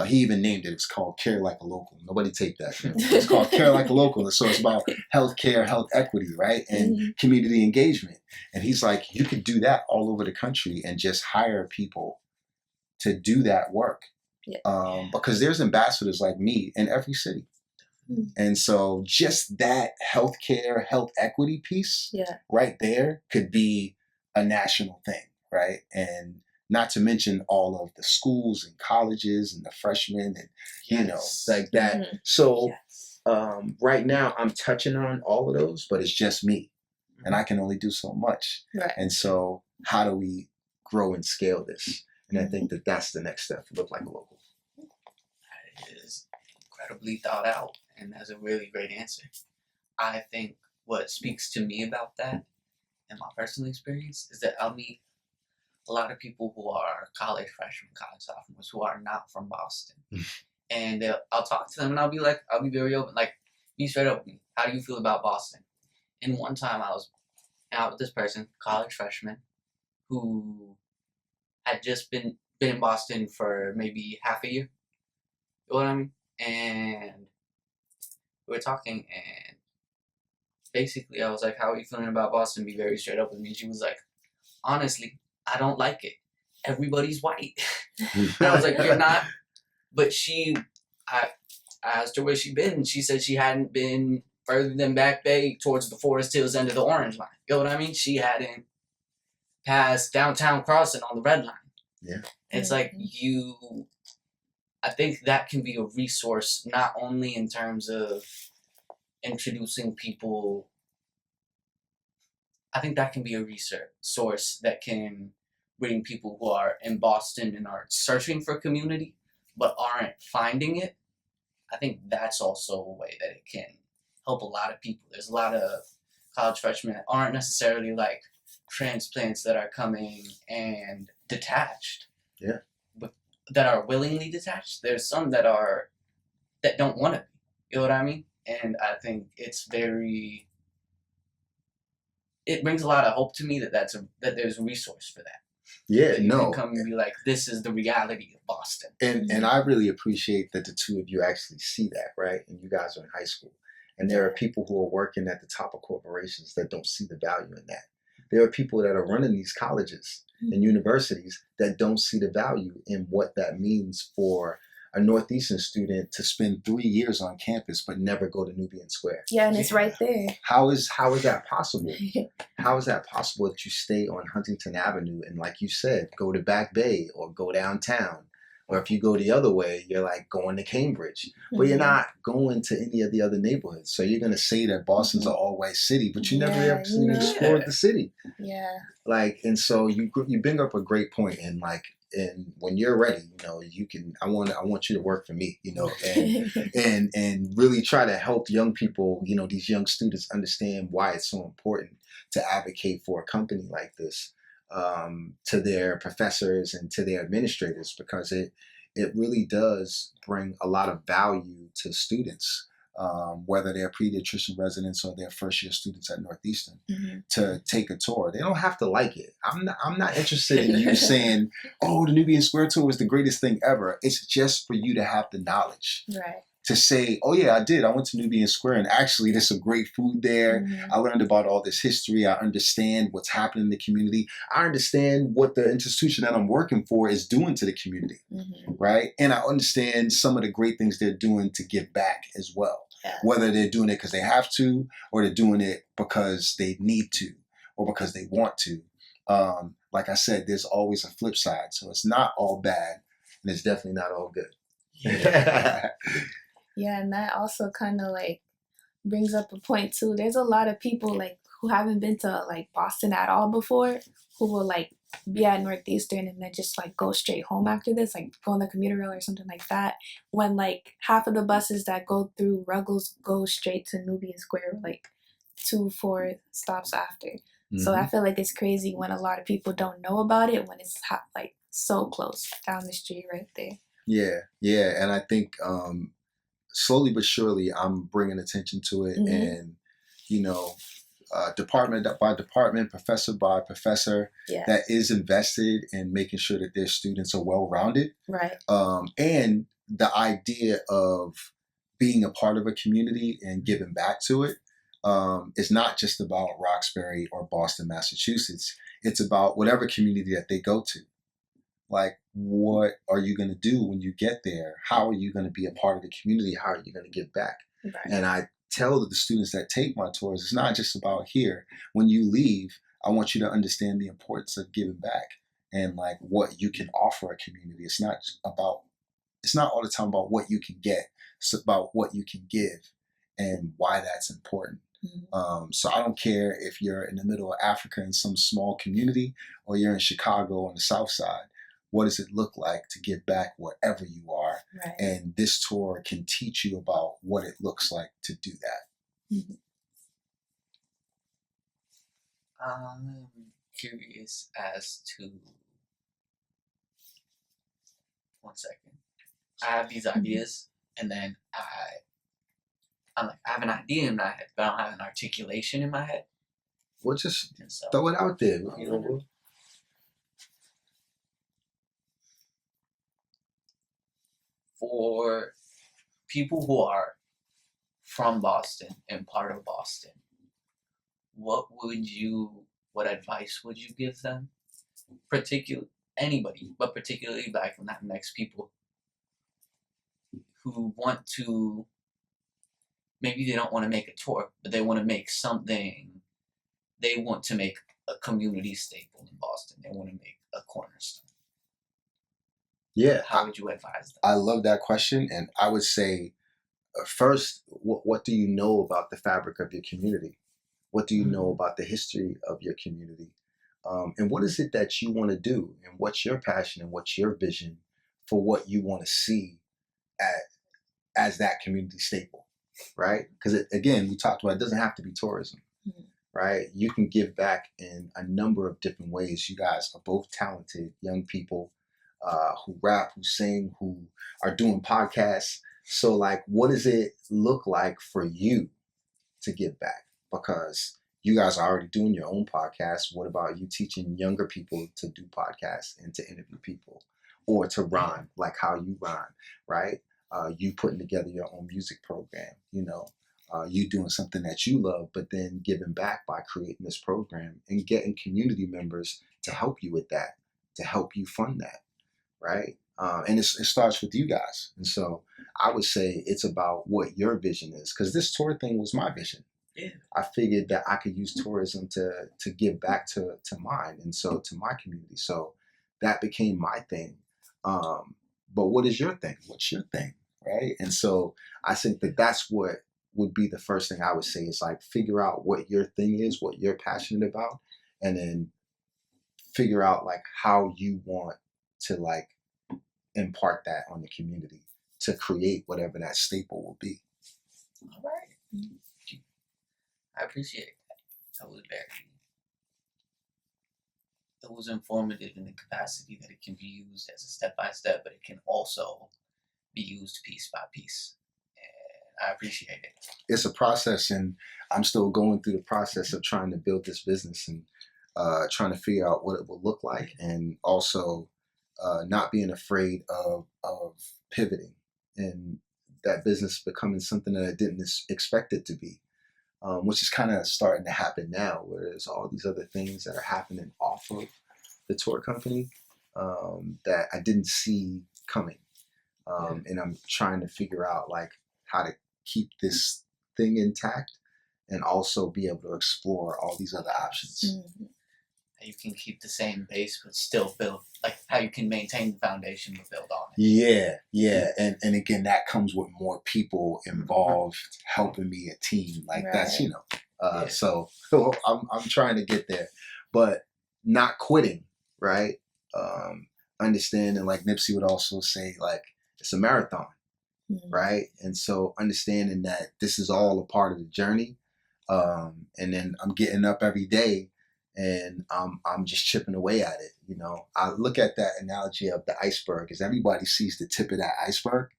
he even named it. It's called Care Like a Local. Nobody take that. It's called Care Like a Local. And so it's about healthcare, health equity, right? And community engagement. And he's like, you could do that all over the country and just hire people to do that work. Because there's ambassadors like me in every city. And so just that healthcare, health equity piece right there could be a national thing, right? And not to mention all of the schools and colleges and the freshmen and, like that. So right now I'm touching on all of those, but it's just me. And I can only do so much. Right. And so how do we grow and scale this? And I think that that's the next step for Look Like a Local. That is incredibly thought out. And that's a really great answer. I think what speaks to me about that in my personal experience is that I'll meet a lot of people who are college freshmen, college sophomores, who are not from Boston. And I'll talk to them and I'll be very open, like, be straight up with me. How do you feel about Boston? And one time I was out with this person, college freshman, who had just been in Boston for maybe half a year. You know what I mean? And we were talking, and basically I was like, "How are you feeling about Boston?" Be very straight up with me. And she was like, "Honestly, I don't like it. Everybody's white." And I was like, "You're not." But I asked her where she'd been, and she said she hadn't been further than Back Bay towards the Forest Hills end of the Orange Line. You know what I mean? She hadn't passed downtown crossing on the Red Line. Yeah. It's like I think that can be a resource, not only in terms of introducing people. I think that can be a resource that can bring people who are in Boston and are searching for community but aren't finding it. I think that's also a way that it can help a lot of people. There's a lot of college freshmen that aren't necessarily like transplants that are coming and detached. Yeah. But that are willingly detached. There's some that don't want to be. You know what I mean? And I think it brings a lot of hope to me that there's a resource for that. Yeah, that you no. can come and be like, this is the reality of Boston. And I really appreciate that the two of you actually see that, right? And you guys are in high school. And there are people who are working at the top of corporations that don't see the value in that. There are people that are running these colleges and universities that don't see the value in what that means for a Northeastern student to spend 3 years on campus but never go to Nubian Square. Yeah, and it's right there. How is that possible? How is that possible that you stay on Huntington Avenue and, like you said, go to Back Bay or go downtown? Or if you go the other way, you're like going to Cambridge, but you're not going to any of the other neighborhoods. So you're going to say that Boston's an all-white city, but you never actually explored the city. Yeah. Like, and so you bring up a great point, and like, and when you're ready, you know, you can. I want you to work for me, you know, and really try to help young people, you know, these young students understand why it's so important to advocate for a company like this. To their professors and to their administrators, because it really does bring a lot of value to students, whether they're pediatrician residents or they're first year students at Northeastern, to take a tour. They don't have to like it. I'm not interested in you saying, "Oh, the Nubian Square tour was the greatest thing ever." It's just for you to have the knowledge. Right. To say, "Oh yeah, I did. I went to Nubian Square and actually there's some great food there. I learned about all this history. I understand what's happening in the community. I understand what the institution that I'm working for is doing to the community, right? And I understand some of the great things they're doing to give back as well. Yeah. Whether they're doing it because they have to, or they're doing it because they need to, or because they want to. Like I said, there's always a flip side. So it's not all bad, and it's definitely not all good." Yeah. Yeah, and that also kind of like brings up a point too. There's a lot of people like who haven't been to like Boston at all before, who will like be at Northeastern and then just like go straight home after this, like go on the commuter rail or something like that. When like half of the buses that go through Ruggles go straight to Nubian Square, like 2-4 stops after. So I feel like it's crazy when a lot of people don't know about it when it's like so close down the street right there. Yeah, and I think slowly but surely I'm bringing attention to it, and you know, department by department, professor by professor, that is invested in making sure that their students are well-rounded. Right. And the idea of being a part of a community and giving back to it is not just about Roxbury or Boston, Massachusetts. It's about whatever community that they go to. Like, what are you going to do when you get there? How are you going to be a part of the community? How are you going to give back? Right. And I tell the students that take my tours, it's not just about here. When you leave, I want you to understand the importance of giving back and like what you can offer a community. It's not all the time about what you can get. It's about what you can give and why that's important. So I don't care if you're in the middle of Africa in some small community or you're in Chicago on the South Side. What does it look like to give back wherever you are? Right. And this tour can teach you about what it looks like to do that. I'm curious as to 1 second. I have these ideas, and then I'm like, I have an idea in my head, but I don't have an articulation in my head. We'll just And so, throw it out there. You know, for people who are from Boston and part of Boston, what advice would you give them? Anybody, but particularly Black and Latinx people who want to, maybe they don't want to make a tour, but they want to make something. They want to make a community staple in Boston. They want to make a cornerstone. Yeah. How would you advise them? I love that question. And I would say, first, what do you know about the fabric of your community? What do you know about the history of your community? And what is it that you want to do? And what's your passion and what's your vision for what you want to see as that community staple, right? Because again, we talked about it doesn't have to be tourism, right? You can give back in a number of different ways. You guys are both talented young people who rap, who sing, who are doing podcasts. So like, what does it look like for you to give back? Because you guys are already doing your own podcast. What about you teaching younger people to do podcasts and to interview people or to rhyme like how you rhyme, right? You putting together your own music program, you doing something that you love, but then giving back by creating this program and getting community members to help you with that, to help you fund that, right? And it starts with you guys. And so I would say it's about what your vision is, because this tour thing was my vision. Yeah. I figured that I could use tourism to give back to mine, and so to my community. So that became my thing. But what is your thing? What's your thing, right? And so I think that that's what would be the first thing I would say is like figure out what your thing is, what you're passionate about, and then figure out like how you want to like impart that on the community to create whatever that staple will be. All right. I appreciate that. It was informative in the capacity that it can be used as a step-by-step, but it can also be used piece by piece. And I appreciate it. It's a process, and I'm still going through the process of trying to build this business and trying to figure out what it will look like, and also not being afraid of pivoting and that business becoming something that I didn't expect it to be. Which is kind of starting to happen now, where there's all these other things that are happening off of the tour company that I didn't see coming. And I'm trying to figure out like how to keep this thing intact and also be able to explore all these other options. Mm-hmm. How you can keep the same base but still build, like how you can maintain the foundation but build on Yeah. it. And again, that comes with more people involved helping me, a team. Like that's, so I'm trying to get there, but not quitting, right? Understanding, like Nipsey would also say, like it's a marathon, right? And so understanding that this is all a part of the journey. And then I'm getting up every day and I'm just chipping away at it. I look at that analogy of the iceberg as everybody sees the tip of that iceberg,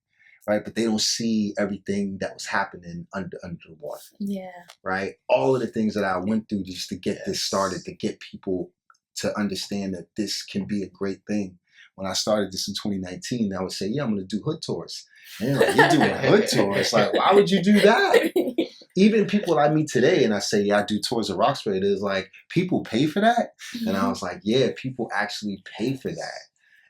right? But they don't see everything that was happening under the water. Yeah. Right? All of the things that I went through just to get this started, to get people to understand that this can be a great thing. When I started this in 2019, I would say, yeah, I'm going to do hood tours. And they're like, you're doing hood tours? Like, why would you do that? Even people I meet today and I say, yeah, I do tours of Roxbury. It is like, people pay for that? And I was like, yeah, people actually pay for that.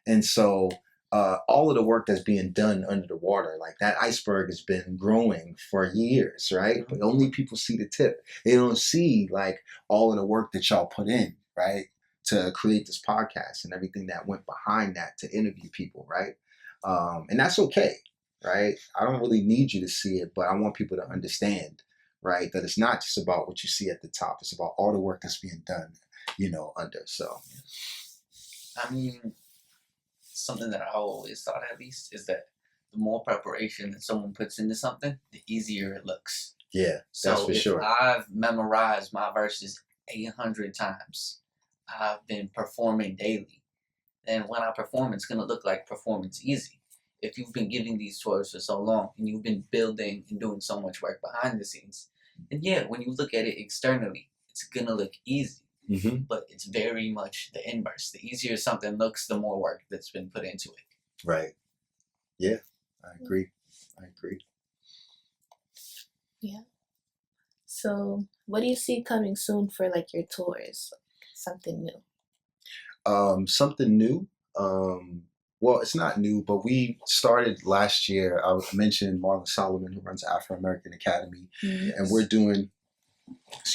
And so all of the work that's being done under the water, like that iceberg has been growing for years, right? But only people see the tip. They don't see like all of the work that y'all put in, right? To create this podcast and everything that went behind that to interview people, right? And that's okay, right? I don't really need you to see it, but I want people to understand, right? That it's not just about what you see at the top. It's about all the work that's being done, under. So, I mean, something that I always thought, at least, is that the more preparation that someone puts into something, the easier it looks. Yeah, that's for sure. I've memorized my verses 800 times. I've been performing daily. then when I perform, it's gonna look like performance easy. If you've been giving these tours for so long and you've been building and doing so much work behind the scenes, and yeah, when you look at it externally, it's gonna look easy. Mm-hmm. But it's very much the inverse. The easier something looks, the more work that's been put into it. Right. Yeah, I agree. Yeah. So, what do you see coming soon for like your tours? Something new. Something new. Well, it's not new, but we started last year. I mentioned Marlon Solomon, who runs Afro American Academy, and we're doing,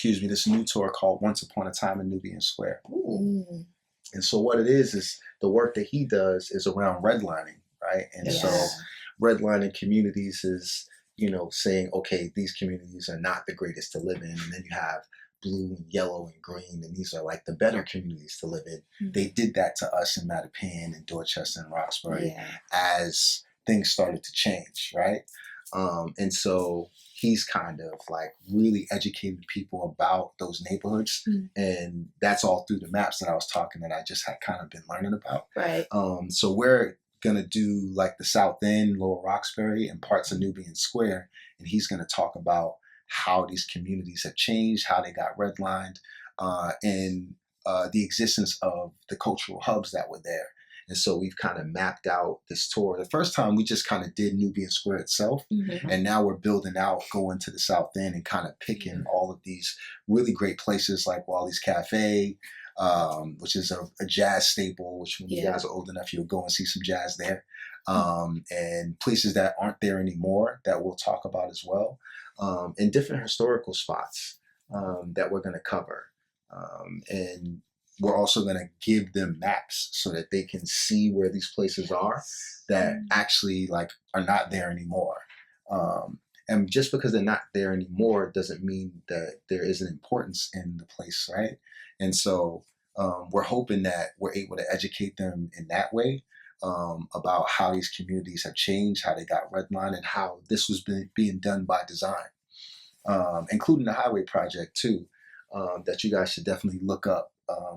this new tour called Once Upon a Time in Nubian Square. Mm. And so what it is the work that he does is around redlining, right? And so redlining communities is, saying, okay, these communities are not the greatest to live in. And then you have blue and yellow and green, and these are like the better communities to live in. Mm-hmm. They did that to us in Mattapan and Dorchester and Roxbury as things started to change, right? And so he's kind of like really educating people about those neighborhoods. Mm. And that's all through the maps that I was talking that I just had kind of been learning about. Right. So we're going to do like the South End, Lower Roxbury, and parts of Nubian Square. And he's going to talk about how these communities have changed, how they got redlined, and the existence of the cultural hubs that were there. And so we've kind of mapped out this tour. The first time we just kind of did Nubian Square itself. Mm-hmm. And now we're building out, going to the South End and kind of picking all of these really great places like Wally's Cafe, which is a jazz staple, which when you guys are old enough, you'll go and see some jazz there. And places that aren't there anymore that we'll talk about as well. And different historical spots that we're going to cover. And we're also going to give them maps so that they can see where these places are that actually like are not there anymore. And just because they're not there anymore doesn't mean that there isn't importance in the place, right? And so we're hoping that we're able to educate them in that way about how these communities have changed, how they got redlined, and how this was being done by design, including the highway project too, that you guys should definitely look up.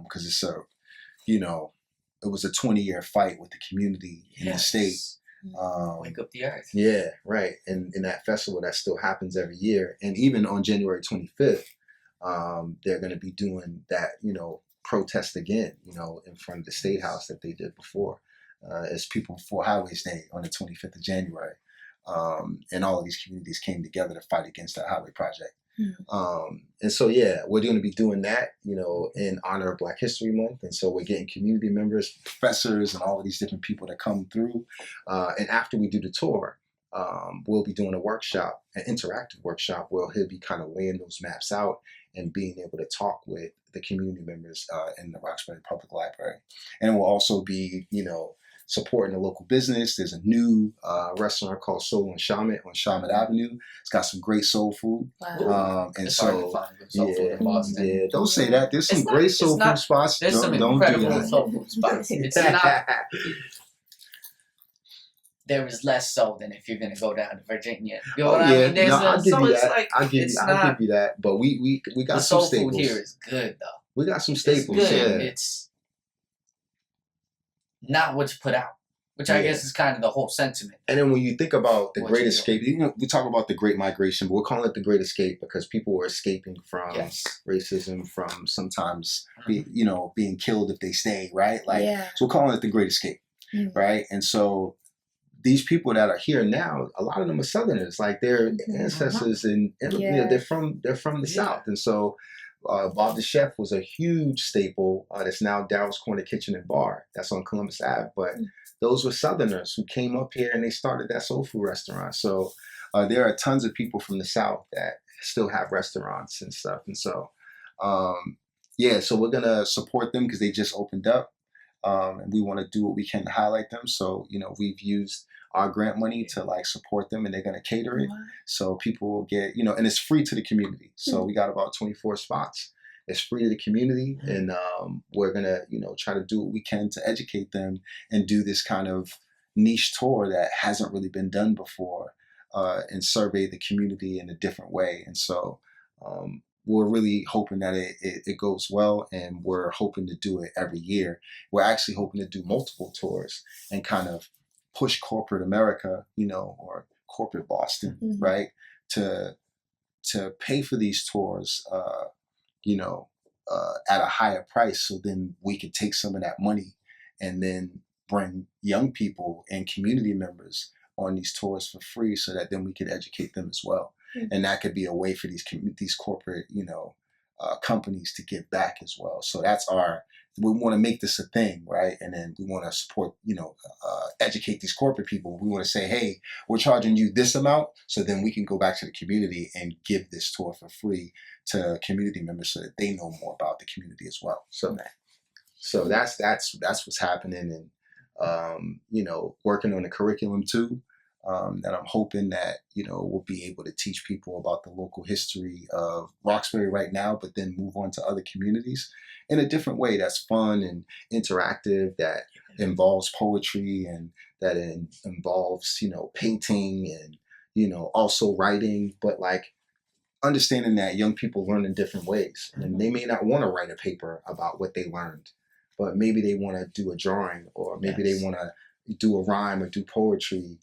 Because it's it was a 20-year fight with the community in the state. Wake up the earth. Yeah, right. And in that festival that still happens every year. And even on January 25th, they're going to be doing that, protest again, in front of the State House that they did before, as People Before Highways Day on the 25th of January. And all of these communities came together to fight against that highway project. And so, we're going to be doing that, in honor of Black History Month. And so we're getting community members, professors, and all of these different people that come through. And after we do the tour, we'll be doing a workshop, an interactive workshop, where he'll be kind of laying those maps out and being able to talk with the community members in the Roxbury Public Library. And we'll also be, supporting the local business. There's a new restaurant called Soul and Shamet on Shamet Avenue. It's got some great soul food. Wow. And it's so, hard to find good soul food in Boston. Yeah, don't say that. There's some great soul food spots. There's some incredible soul food spots. It's not. There is less so than if you're going to go down to Virginia. You know what I mean? I'll give you that. I'll give you that. But we got some staples. The soul food here is good, though. We got some staples. It's good. It's not what's put out, which I guess is kind of the whole sentiment. And then when you think about the Great Escape, we talk about the Great Migration, but we're calling it the Great Escape because people were escaping from racism, from sometimes being killed if they stay, right? So we're calling it the Great Escape, right? And so these people that are here now, a lot of them are Southerners, like their ancestors, and they're from the South, and so. Bob the Chef was a huge staple that's now Daryl's Corner Kitchen and Bar. That's on Columbus Ave. But those were Southerners who came up here and they started that soul food restaurant. So there are tons of people from the South that still have restaurants and stuff. And so, so we're going to support them because they just opened up. And we want to do what we can to highlight them. So, we've used our grant money to support them, and they're going to cater it. So people will get, and it's free to the community. So we got about 24 spots. It's free to the community. And we're going to, try to do what we can to educate them and do this kind of niche tour that hasn't really been done before, and survey the community in a different way. And so we're really hoping that it goes well, and we're hoping to do it every year. We're actually hoping to do multiple tours and kind of push corporate America, or corporate Boston, right, to pay for these tours, at a higher price, so then we could take some of that money and then bring young people and community members on these tours for free, so that then we could educate them as well. And that could be a way for these corporate, companies to give back as well. So we want to make this a thing, right? And then we want to support, educate these corporate people. We want to say, hey, we're charging you this amount, so then we can go back to the community and give this tour for free to community members, so that they know more about the community as well. So that's what's happening, and working on the curriculum too. That I'm hoping that we'll be able to teach people about the local history of Roxbury right now, but then move on to other communities in a different way that's fun and interactive, that involves poetry, and that involves painting, and also writing, but like understanding that young people learn in different ways, and they may not want to write a paper about what they learned, but maybe they want to do a drawing, or maybe they want to do a rhyme or do poetry,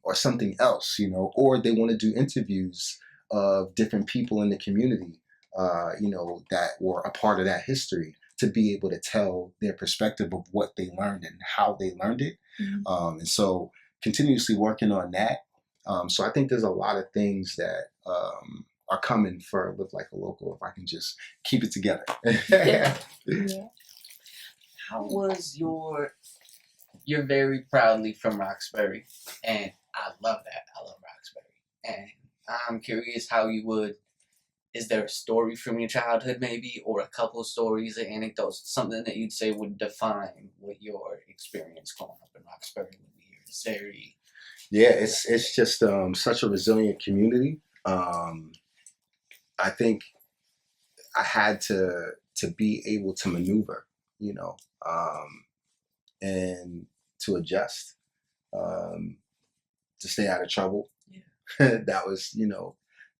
or something else, or they want to do interviews of different people in the community, that were a part of that history, to be able to tell their perspective of what they learned and how they learned it. And so continuously working on that. So I think there's a lot of things that are coming for Live Like a Local, if I can just keep it together. Yeah. How was you're very proudly from Roxbury, and I love that. I love Roxbury. And I'm curious how is there a story from your childhood maybe, or a couple of stories or anecdotes, something that you'd say would define what your experience growing up in Roxbury would be? It's very... Yeah, it's just such a resilient community. I think I had to be able to maneuver, and to adjust, to stay out of trouble. Yeah. That was,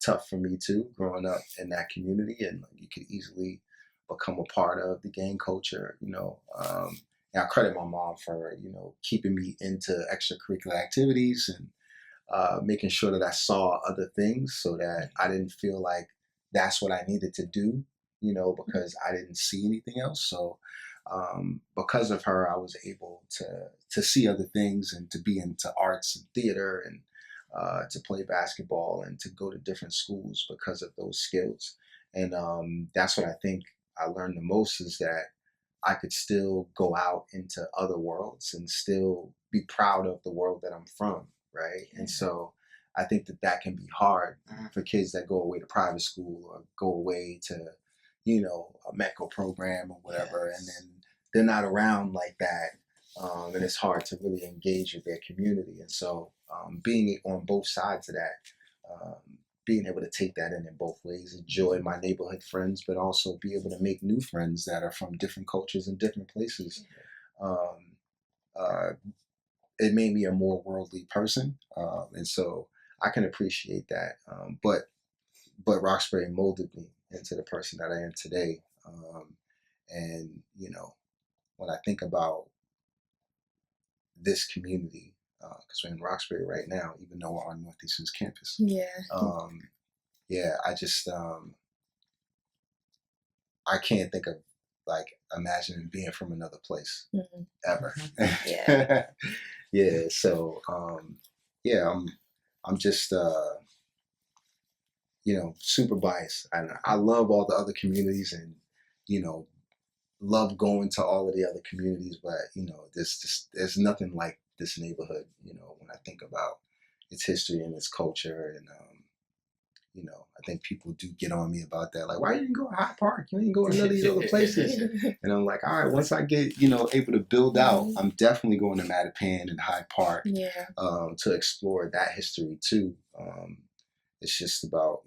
tough for me too, growing up in that community, and you could easily become a part of the gang culture, and I credit my mom for, keeping me into extracurricular activities, and making sure that I saw other things, so that I didn't feel like that's what I needed to do, because I didn't see anything else. So because of her, I was able to see other things, and to be into arts and theater, and to play basketball, and to go to different schools because of those skills. And that's what I think I learned the most, is that I could still go out into other worlds and still be proud of the world that I'm from, right? And so I think that can be hard for kids that go away to private school, or go away to, a MECO program or whatever, and then they're not around like that. And it's hard to really engage with their community. And so being on both sides of that, being able to take that in both ways, enjoy my neighborhood friends, but also be able to make new friends that are from different cultures and different places. It made me a more worldly person. And so I can appreciate that. But Roxbury molded me into the person that I am today. And, when I think about this community, because we're in Roxbury right now, even though we're on Northeastern's campus. I just, I can't think of imagining being from another place ever. So, I'm just, super biased. And I love all the other communities, and, love going to all of the other communities, but there's nothing like this neighborhood. When I think about its history and its culture, and I think people do get on me about that. Like, why you didn't go to Hyde Park? You didn't go to none of these other places. And I'm like, all right, once I get able to build out, I'm definitely going to Mattapan and Hyde Park, to explore that history too. It's just about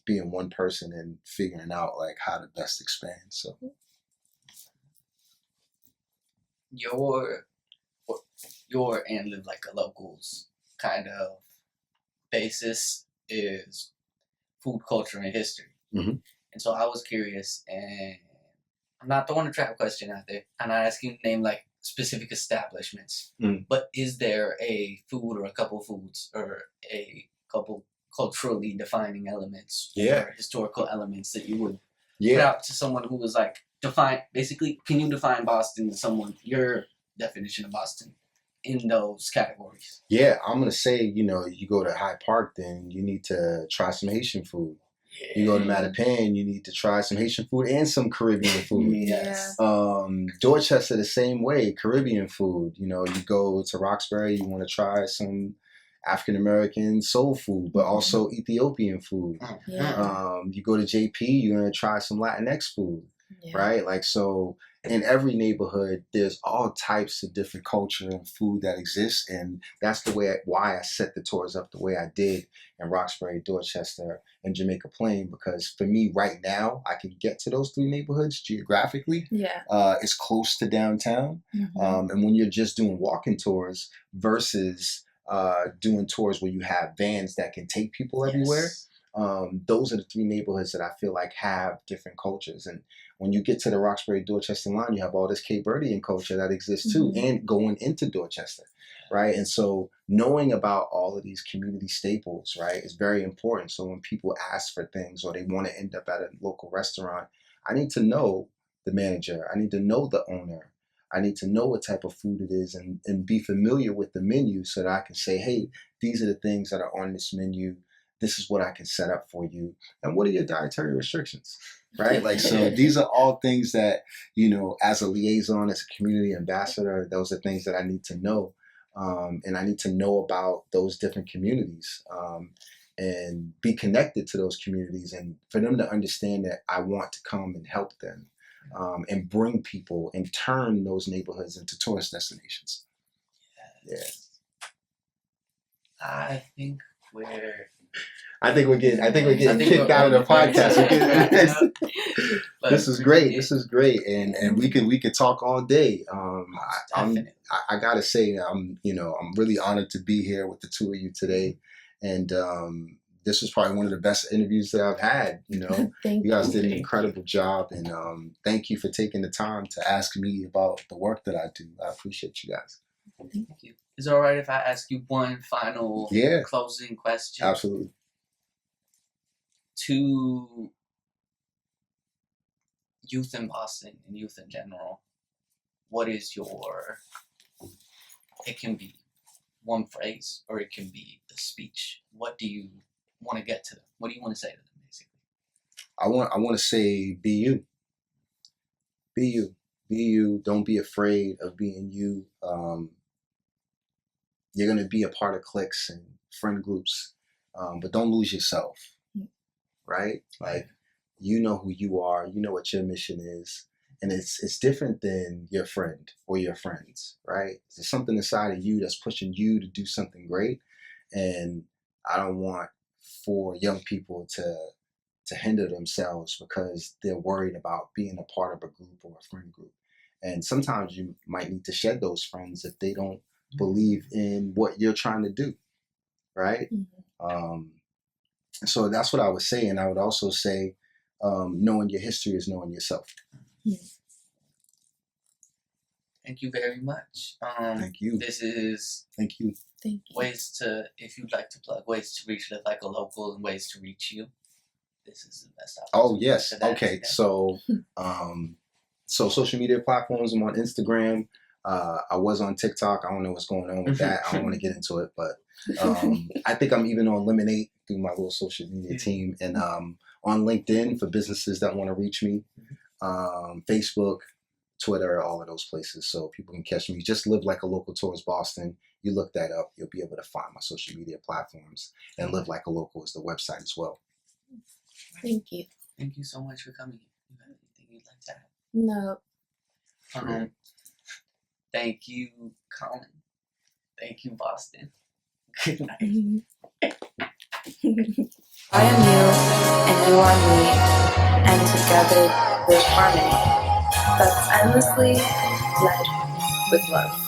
being one person and figuring out how to best expand. So. Your and Live Like a Local's kind of basis is food, culture, and history. Mhm. And so I was curious, and I'm not throwing a trap question out there. I'm not asking you to name like specific establishments, but is there a food or a couple foods or a couple culturally defining elements or historical elements that you would put out to someone who was like, basically, can you define Boston to someone, your definition of Boston in those categories? Yeah, I'm gonna say, you go to Hyde Park, then you need to try some Haitian food. You go to Mattapan, you need to try some Haitian food and some Caribbean food. Yes. Dorchester, the same way, Caribbean food. You go to Roxbury, you want to try some African American soul food, but also Ethiopian food. You go to JP, you're going to try some Latinx food, right? Like, so in every neighborhood, there's all types of different culture and food that exists. And that's why I set the tours up the way I did in Roxbury, Dorchester, and Jamaica Plain, because for me right now, I can get to those three neighborhoods geographically. It's close to downtown. And when you're just doing walking tours versus doing tours where you have vans that can take people everywhere, those are the three neighborhoods that I feel like have different cultures. And when you get to the Roxbury Dorchester line, you have all this Cape Verdean culture that exists too, and going into Dorchester, right? And so knowing about all of these community staples, right, is very important. So when people ask for things or they want to end up at a local restaurant, I need to know the manager, I need to know the owner, I need to know what type of food it is, and be familiar with the menu so that I can say, hey, these are the things that are on this menu. This is what I can set up for you. And what are your dietary restrictions, right? Like, so these are all things that, as a liaison, as a community ambassador, those are things that I need to know. And I need to know about those different communities and be connected to those communities, and for them to understand that I want to come and help them and bring people and turn those neighborhoods into tourist destinations. I think we're getting kicked out of the podcast. This is great. This is great, and we could talk all day. I gotta say, I'm really honored to be here with the two of you today, and this was probably one of the best interviews that I've had. You guys did an incredible job, and thank you for taking the time to ask me about the work that I do. I appreciate you guys. Thank you. Is it all right if I ask you one final closing question? Absolutely. To youth in Boston and youth in general, what is it can be one phrase or it can be a speech. What do you want to get to them? What do you want to say to them, basically? I want to say, be you. Be you. Be you. Don't be afraid of being you. You're going to be a part of cliques and friend groups, but don't lose yourself, right? Like, you know who you are, you know what your mission is, and it's different than your friend or your friends, right? There's something inside of you that's pushing you to do something great, and I don't want for young people to hinder themselves because they're worried about being a part of a group or a friend group. And sometimes you might need to shed those friends if they don't believe in what you're trying to do, right? So that's what I would say. And I would also say, knowing your history is knowing yourself. Thank you very much. Thank you. Thank you. Ways to, if you'd like to plug, ways to reach Live Like a Local and ways to reach you. This is the best opportunity. Oh, yes. Okay. So, social media platforms, I'm on Instagram. I was on TikTok. I don't know what's going on with that. I don't want to get into it, but I think I'm even on Lemonade through my little social media team, and on LinkedIn for businesses that want to reach me, Facebook, Twitter, all of those places, so people can catch me. Just Live Like a Local Tours Boston. You look that up, you'll be able to find my social media platforms, and Live Like a Local is the website as well. Thank you. Thank you so much for coming. You have anything you'd like to add? No. Thank you, Collin. Thank you, Boston. Good night. I am you, and you are me, and together there's harmony. That's endlessly led with love.